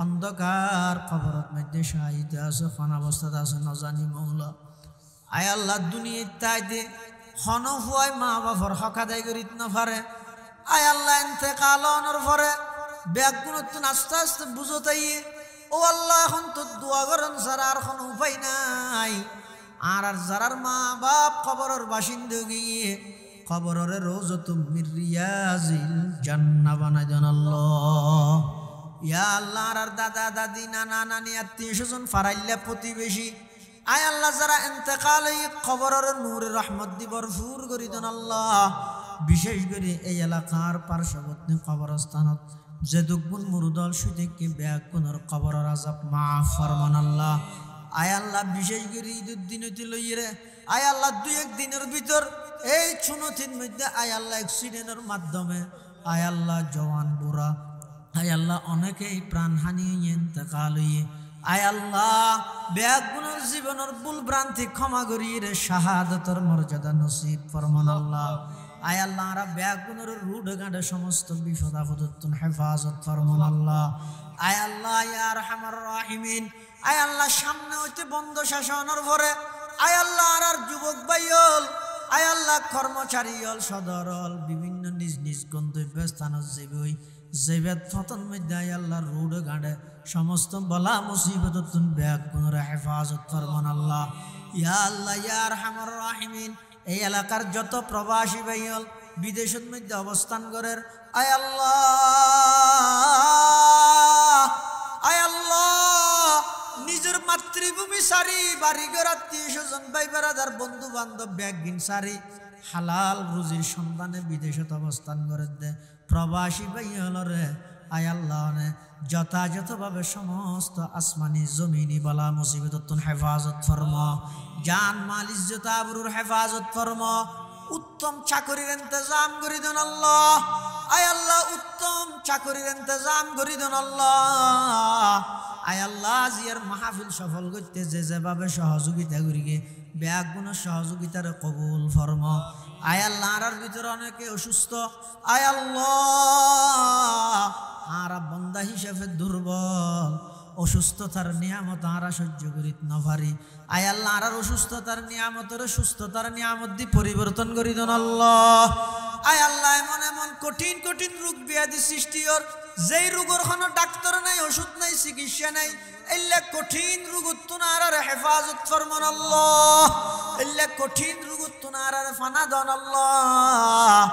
অন্ধকার কবরত মধ্যে শাহিদ আছে কোন অবস্থাতে আছে না জানি মৌলা আয় আল্লাহ দুনিয়া তাইতে হন হুয়াই মা বাবার হক আদায় করিত না পারে আয় আল্লাহ ইন্তেকাল অনর পরে ব্যাগগুলো আস্তে আস্তে বুঝতাই ও আল্লাহ এখন তো দোয়া করেন ছাড়া আর কোনো উপায় নাই আর যারার মা বাপ কবরের বাসিন্দা গিয়ে কবরের রওজাতুম মির রিয়াজিল জান্নাহ বানাই দেন আল্লাহ ইয়া আল্লাহ আর দাদা দাদি নানা নানি আত্মীয় স্বজন ফারাইল্লা প্রতিবেশী আয় আল্লাহ যারা ইন্তেকাল এই কবরের নূরে রহমত দি ভরপুর করি দেন আল্লাহ বিশেষ করে এই এলাকার পার্শ্ববর্তী কবরস্থানত যে দুগুণ মুরুদল সুদেরকে ব্যাগুণের কবরের আযাব মাফ ফরমান আল্লাহ আয় আল্লাহ বিশেষ করে ঈদের দিন হইতে লইরে আয় আল্লাহ দুই এক দিনের ভিতর এই চুনতির মধ্যে আয় আল্লাহ অ্যাক্সিডেন্টের মাধ্যমে আয় আল্লাহ জওয়ান বুড়া আয় আল্লাহ অনেকেই প্রাণহানি ইন্তেকাল হইয়ে আয় আল্লাহ ব্যাগুণের জীবনের ভুল ভ্রান্তি ক্ষমা করিয়ে রে শাহাদাতের মর্যাদা নসিব ফরমান আল্লাহ আয় আল্লাহ আর ব্যাগুণের রুড গাঁডে সমস্ত বিপদ আপদত্তুন হেফাজত ফরমান আল্লাহ আয় আল্লাহ ইয়া আরহামার রাহিমিন আয় আল্লাহ সামনে হইতে বন্ধ শাসনের ভরে আয় আল্লাহ আর যুবক ভাইল আয় আল্লাহ কর্মচারী হল সদর হল বিভিন্ন নিজ নিজ গন্তব্য স্থানত যাবই জেবেত ফতন মধ্যে আয় আল্লাহ রুড গাঁডে সমস্ত বলা মুসিবততুন ব্যাগুণের হেফাজত ফরমান আল্লাহ ইয়া আল্লাহ ইয়া আরহামার রাহিমিন এই এলাকার যত প্রবাসী ভাইল বিদেশের মধ্যে অবস্থান করেন আয় আল্লাহ নিজের মাতৃভূমি সারি বাড়িঘর আত্মীয় স্বজন ভাই বেড়াদার বন্ধু বান্ধব ব্যাগিন সারি হালাল রুজির সন্ধানে বিদেশত অবস্থান করে দে প্রবাসী ভাইল রে আয় আল্লাহ যথাযথভাবে সমস্ত আসমানি জমিনি বলা মুসিবততুন হেফাজত ফরমা জান মাল ইজ্জত আবরুর হেফাজত ফরমা উত্তম চাকরির ইন্তজাম করি দেন আল্লাহ আয় আল্লাহ উত্তম চাকরির ইন্তজাম করি দেন আল্লাহ আয় আল্লাহ জিয়ার মাহফিল সফল করতে যে যেভাবে সহযোগিতা করিগে ব্যাগুণ সহযোগিতার কবুল ফরমা আয় আল্লাহ আর ভিতরে অনেকে অসুস্থ আয় আল্লাহ আর বন্দা হিসেবে দুর্বল অসুস্থতার নিয়ামত আরা সহ্য করিত না পারি আয় আল্লাহ আর অসুস্থতার নিয়ামতের সুস্থতার নিয়ামত দি পরিবর্তন করি দেন আল্লাহ আয় আল্লাহ এমন এমন কঠিন কঠিন রোগ ব্যাধি সৃষ্টি ওর যেই রোগের কোনো ডাক্তার নাই ওষুধ নাই চিকিৎসা নাই এল্লা কঠিন রোগত আর হেফাজত ফরমান আল্লাহ এল্লা কঠিন রোগত আর ফানা দন আল্লাহ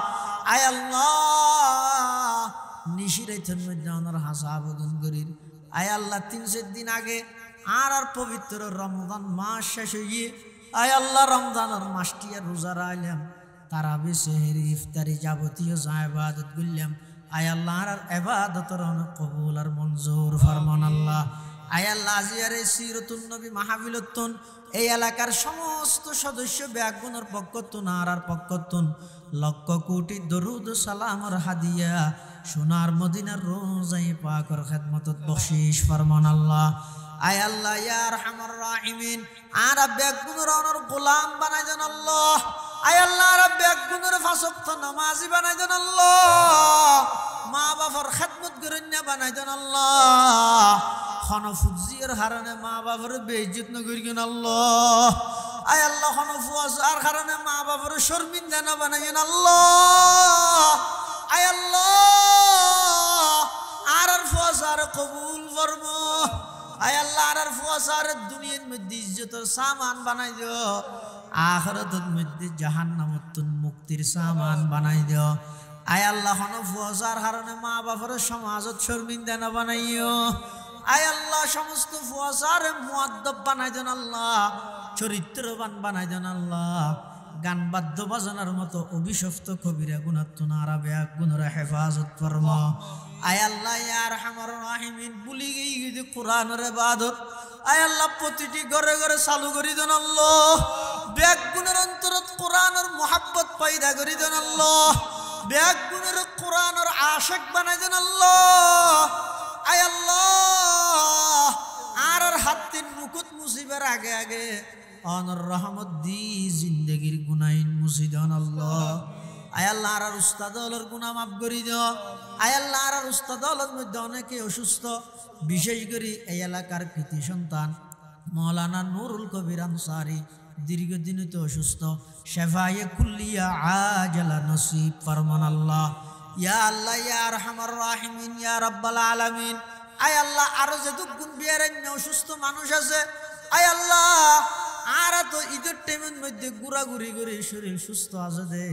আয় আল্লাহ নিশিরাইতের মধ্যে আমার হাসা আবেদন করির আয় আল্লাহ 3-4 দিন আগে আর পবিত্র রমজান মাস শেষ হয়ে আয় আল্লাহ রমজানের মাসটি রোজা রাখলাম তারাবি সেহরি ইফতারি যাবতীয় ইবাদত করলাম আয় আল্লাহ আর ইবাদতের কবুল আর মঞ্জুর ফরমান আল্লাহ আয় আল্লাহ আজিয়ার সিরাতুন নবী মাহফিলতুন এই এলাকার সমস্ত সদস্য ব্যাগুণের পক্ষতুন আর পক্ষতুন লক্ষ কোটি দরুদ সালামর হাদিয়া সোনার মদিনার রোজাই পাকর খেদমতত বখশিশ ফরমান আল্লাহ আয় আল্লাহ ইয়া আরহামার রাহিমিন আর ব্যাগুণের অনর গোলাম বানাই দেন আল্লাহ আয় আল্লাহ আর ব্যাগুণের ফাঁস ওয়াক্ত নামাজি বানাই দেন আল্লাহ মা বাবার খেদমত করেন না বানাই দেন আল্লাহ খনফুজির হারানে মা বাবার বেইজ্জত না করিয়েন আল্লাহ আয় আল্লাহ খনফুয়ার কারণে মা বাবার শর্মিন্দা না বানাইয়েন আল্লাহ আয় আল্লাহ আর ফুয়াসার কবুল ফরমো আয় আল্লাহ আর ফুয়াসার দুনিয়ার মধ্যে ইজ্জতের সামান বানাই দিও আখিরাতের মধ্যে জাহান্নামত মুক্তির সামান বানাই দিও আয় আল্লাহ ফুয়াসার কারণে মা বাবার সমাজত শর্মিন্দা না বানাইও আয় আল্লাহ সমস্ত ফুয়াসার মুআদ্দব বানাই দেন আল্লাহ চরিত্রবান বানাই দেন আল্লাহ গান বাদ্য বাজানোর মতো অভিশপ্ত কবিরা গুণাত্মনা আরাবে গুণরা হেফাজত ফরমা আয় আল্লাহ ইয়া আরহামার রাহিমিন ভুলি গিয়ে কোরআনের ইবাদত আয় আল্লাহ প্রতিটি ঘরে ঘরে চালু করি দেন আল্লাহ ব্যাগ গুণের অন্তরত কোরআনের মুহাব্বত পয়দা করি দেন আল্লাহ ব্যাগ গুণের কোরআনের আশিক বানাই দেন আল্লাহ আয় আল্লাহ আর হাতির মুকুট মুসিবের আগে আগে অনর রহমত দি জিন্দগির গুনাইন মুসিদান আল্লাহ আয় আল্লাহ আর উস্তাদ হলর গুনাহ মাফ করি দিও আয় আল্লাহ আর উস্তাদ হলর মধ্যে অনেকে অসুস্থ বিশেষ করে এই এলাকার কৃতি সন্তান মাওলানা নুরুল কবির আনসারী দীর্ঘদিন তো অসুস্থ শেফায়ে কুল্লিয়া আজলা নসিব ফরমান আল্লাহ ইয়া আল্লাহ ইয়া আরহামার রাহিমিন ইয়া রাব্বাল আলামিন আয় আল্লাহ আরো যে দুগুণ বিয়ারেন্য অসুস্থ মানুষ আছে আয় আল্লাহ আর তো ঈদের টাইমের মধ্যে ঘোরাঘুরি করে শরীর সুস্থ আছে দে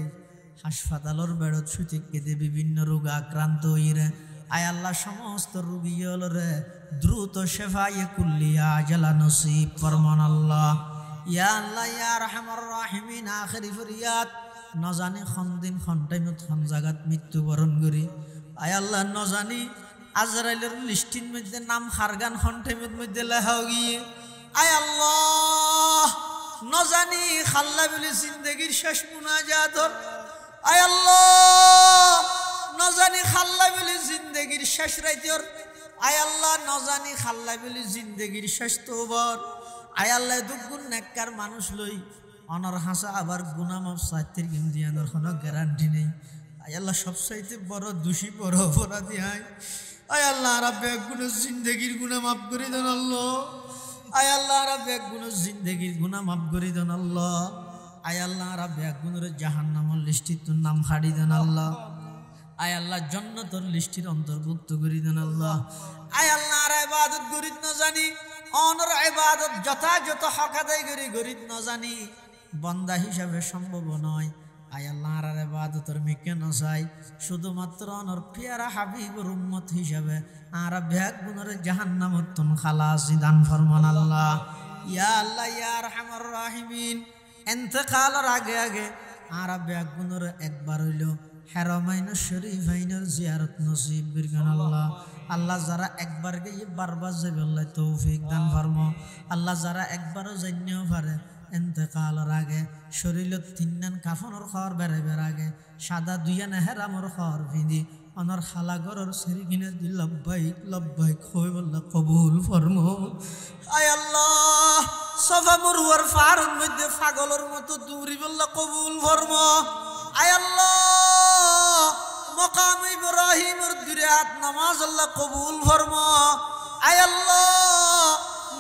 হাসপাতালের বেড়ত শুতে কেঁদে বিভিন্ন রোগ আক্রান্ত হইরে আয় আল্লাহ সমস্ত রোগী হলরে দ্রুত শেফায়ে কুল্লিয়া আজলা নসিব ফরমান আল্লাহ ইয়া আল্লাহ ইয়া আরহামার রাহিমিন আখিরি ফরিয়াদ নজানি খন দিন খন টাইমত খন জাগাত মৃত্যুবরণ করি আয় আল্লাহ নজানি আজরাইলের লিস্টির মধ্যে নাম খারগান খন টাইমের মধ্যে লেখাও গিয়ে আয় আল্লাহ নজানি খাল্লা বলে জিন্দগির শেষ মুনাজাতর আয় আল্লাহ নজানি খাল্লা বলে জিন্দগির শেষ রাইতর আয় আল্লাহ নজানি খাল্লা বলে জিন্দগির শেষ তোবর আয় আল্লাহ দুগুণ নেককার মানুষ লই অনর হাসা আবার গুনাহ মাফ সাইতের ইন্দিয়ানোর কোনো গ্যারান্টি নেই আয় আল্লাহ সবচাইতে বড় দোষী বড় অপরাধী হয় আয় আল্লাহ রাব্বে গুনাহ জিন্দগির গুনাহ মাফ করে দেন আল্লাহ আয় আল্লাহ রাব্বে গুনাহ জিন্দগির গুনাহ মাফ করে দেন আল্লাহ আয় আল্লাহ রাব্বে গুনার জাহান্নামের লিস্টির তোর নাম খাড়ি দেন আল্লাহ আয় আল্লাহ জান্নাতের লিস্টির অন্তর্ভুক্ত করে দেন আল্লাহ আয় আল্লাহ আর ইবাদত গরিব না জানি অনর ইবাদত যথাযথ হক আদায় করে গরিব না জানি বান্দা হিসাবে সম্ভব নয় আয় আল্লাহ আর ইবাদতের মিকে না চাই শুধুমাত্র অনর পিয়ারা হাবিবুর উম্মত হিসাবে আর ব্যাগ গুণরে জাহান্নামের তুন খালাস দান ফরমান আল্লাহ ইয়া আল্লাহ ইয়া আরহামার রাহিমিন ইন্তেকালের আগে আগে আর ব্যাগ গুণরে একবার হইল হারামাইন শরীফাইনের জিয়ারত নসিব বিরগান আল্লাহ আল্লাহ যারা একবার গিয়ে বারবার যাবে আল্লাহ তৌফিক দান ফরমো আল্লাহ যারা একবারও জানিও পারে ইন্তেকালের আগে শরীরত তিননান কাফনের খবর বেড়াইবার আগে সাদা দুইয়ান হেরামর খবর পিঁধি অনর খালাগরের সেরি কিনে দি লব্বাইক হই বললা কবুল ফরমো আয় আল্লাহ সফা মরুয়ার ফারুর মধ্যে পাগলের মতো দৌড়ি বললা কবুল ফরমো আয় আল্লাহ মকাম ইব্রাহিমের দুরাত নামাজ আল্লাহ কবুল ফরমো আয় আল্লাহ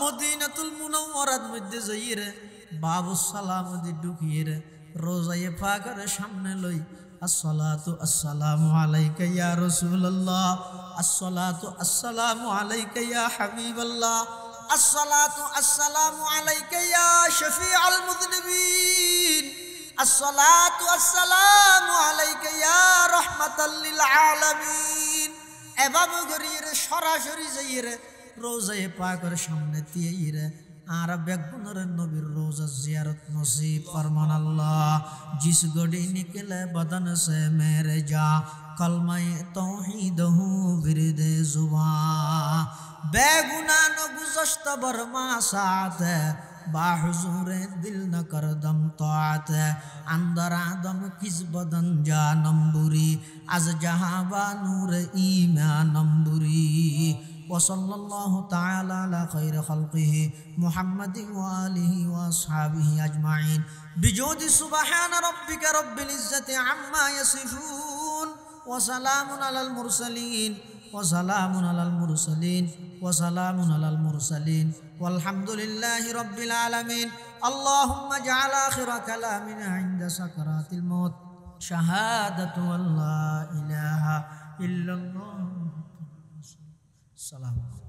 মদিনাতুল মুনাওয়ারার মধ্যে যাইরে বাবুস সালাম দি ঢুকিয়ে রোজায়ে পাকের সামনে লই আসসালাতু আসসালামু আলাইকা ইয়া রাসূলুল্লাহ আসসালাতু আসসালামু আলাইকা ইয়া হাবিবাল্লাহ আসসালাতু আসসালামু আলাইকা ইয়া শফিউল মুযনিবিন আসসালাতু আসসালামু আলাইকা ইয়া রাহমাতাল লিল আলামিন এভাবে গরিয়ে সরাসরি যাইরে রোজায়ে পাকের সামনে তিয়েরে আর বেগুনের নবীর रोजा जियारत नसीब फरमान अल्लाह जिस गड़ी निकले बदन से मेरे जा कलमा तौहीद हूँ विरदे जुबां बेगुनाह न गुज़श्त बरमा साथ बाहुजूर दिल न कर दम तौत अंदर आदम किस बदन जा नंबुरी आज जहाँ बा नूर ईमान नंबुरी वसल्लल्लाहु ताला अला खैर खल्क़िही मुहम्मदिन व आलिहि व अस्हाबिहि अजमाइन बिजोदि सुब्हान रब्बिका रब्बिल इज्जति अम्मा यसिफून وسلام على المرسلين وسلام على المرسلين وسلام على المرسلين والحمد لله رب العالمين اللهم اجعل آخر كلامنا عند سكرات الموت شهادة أن لا إله إلا الله. السلام عليكم.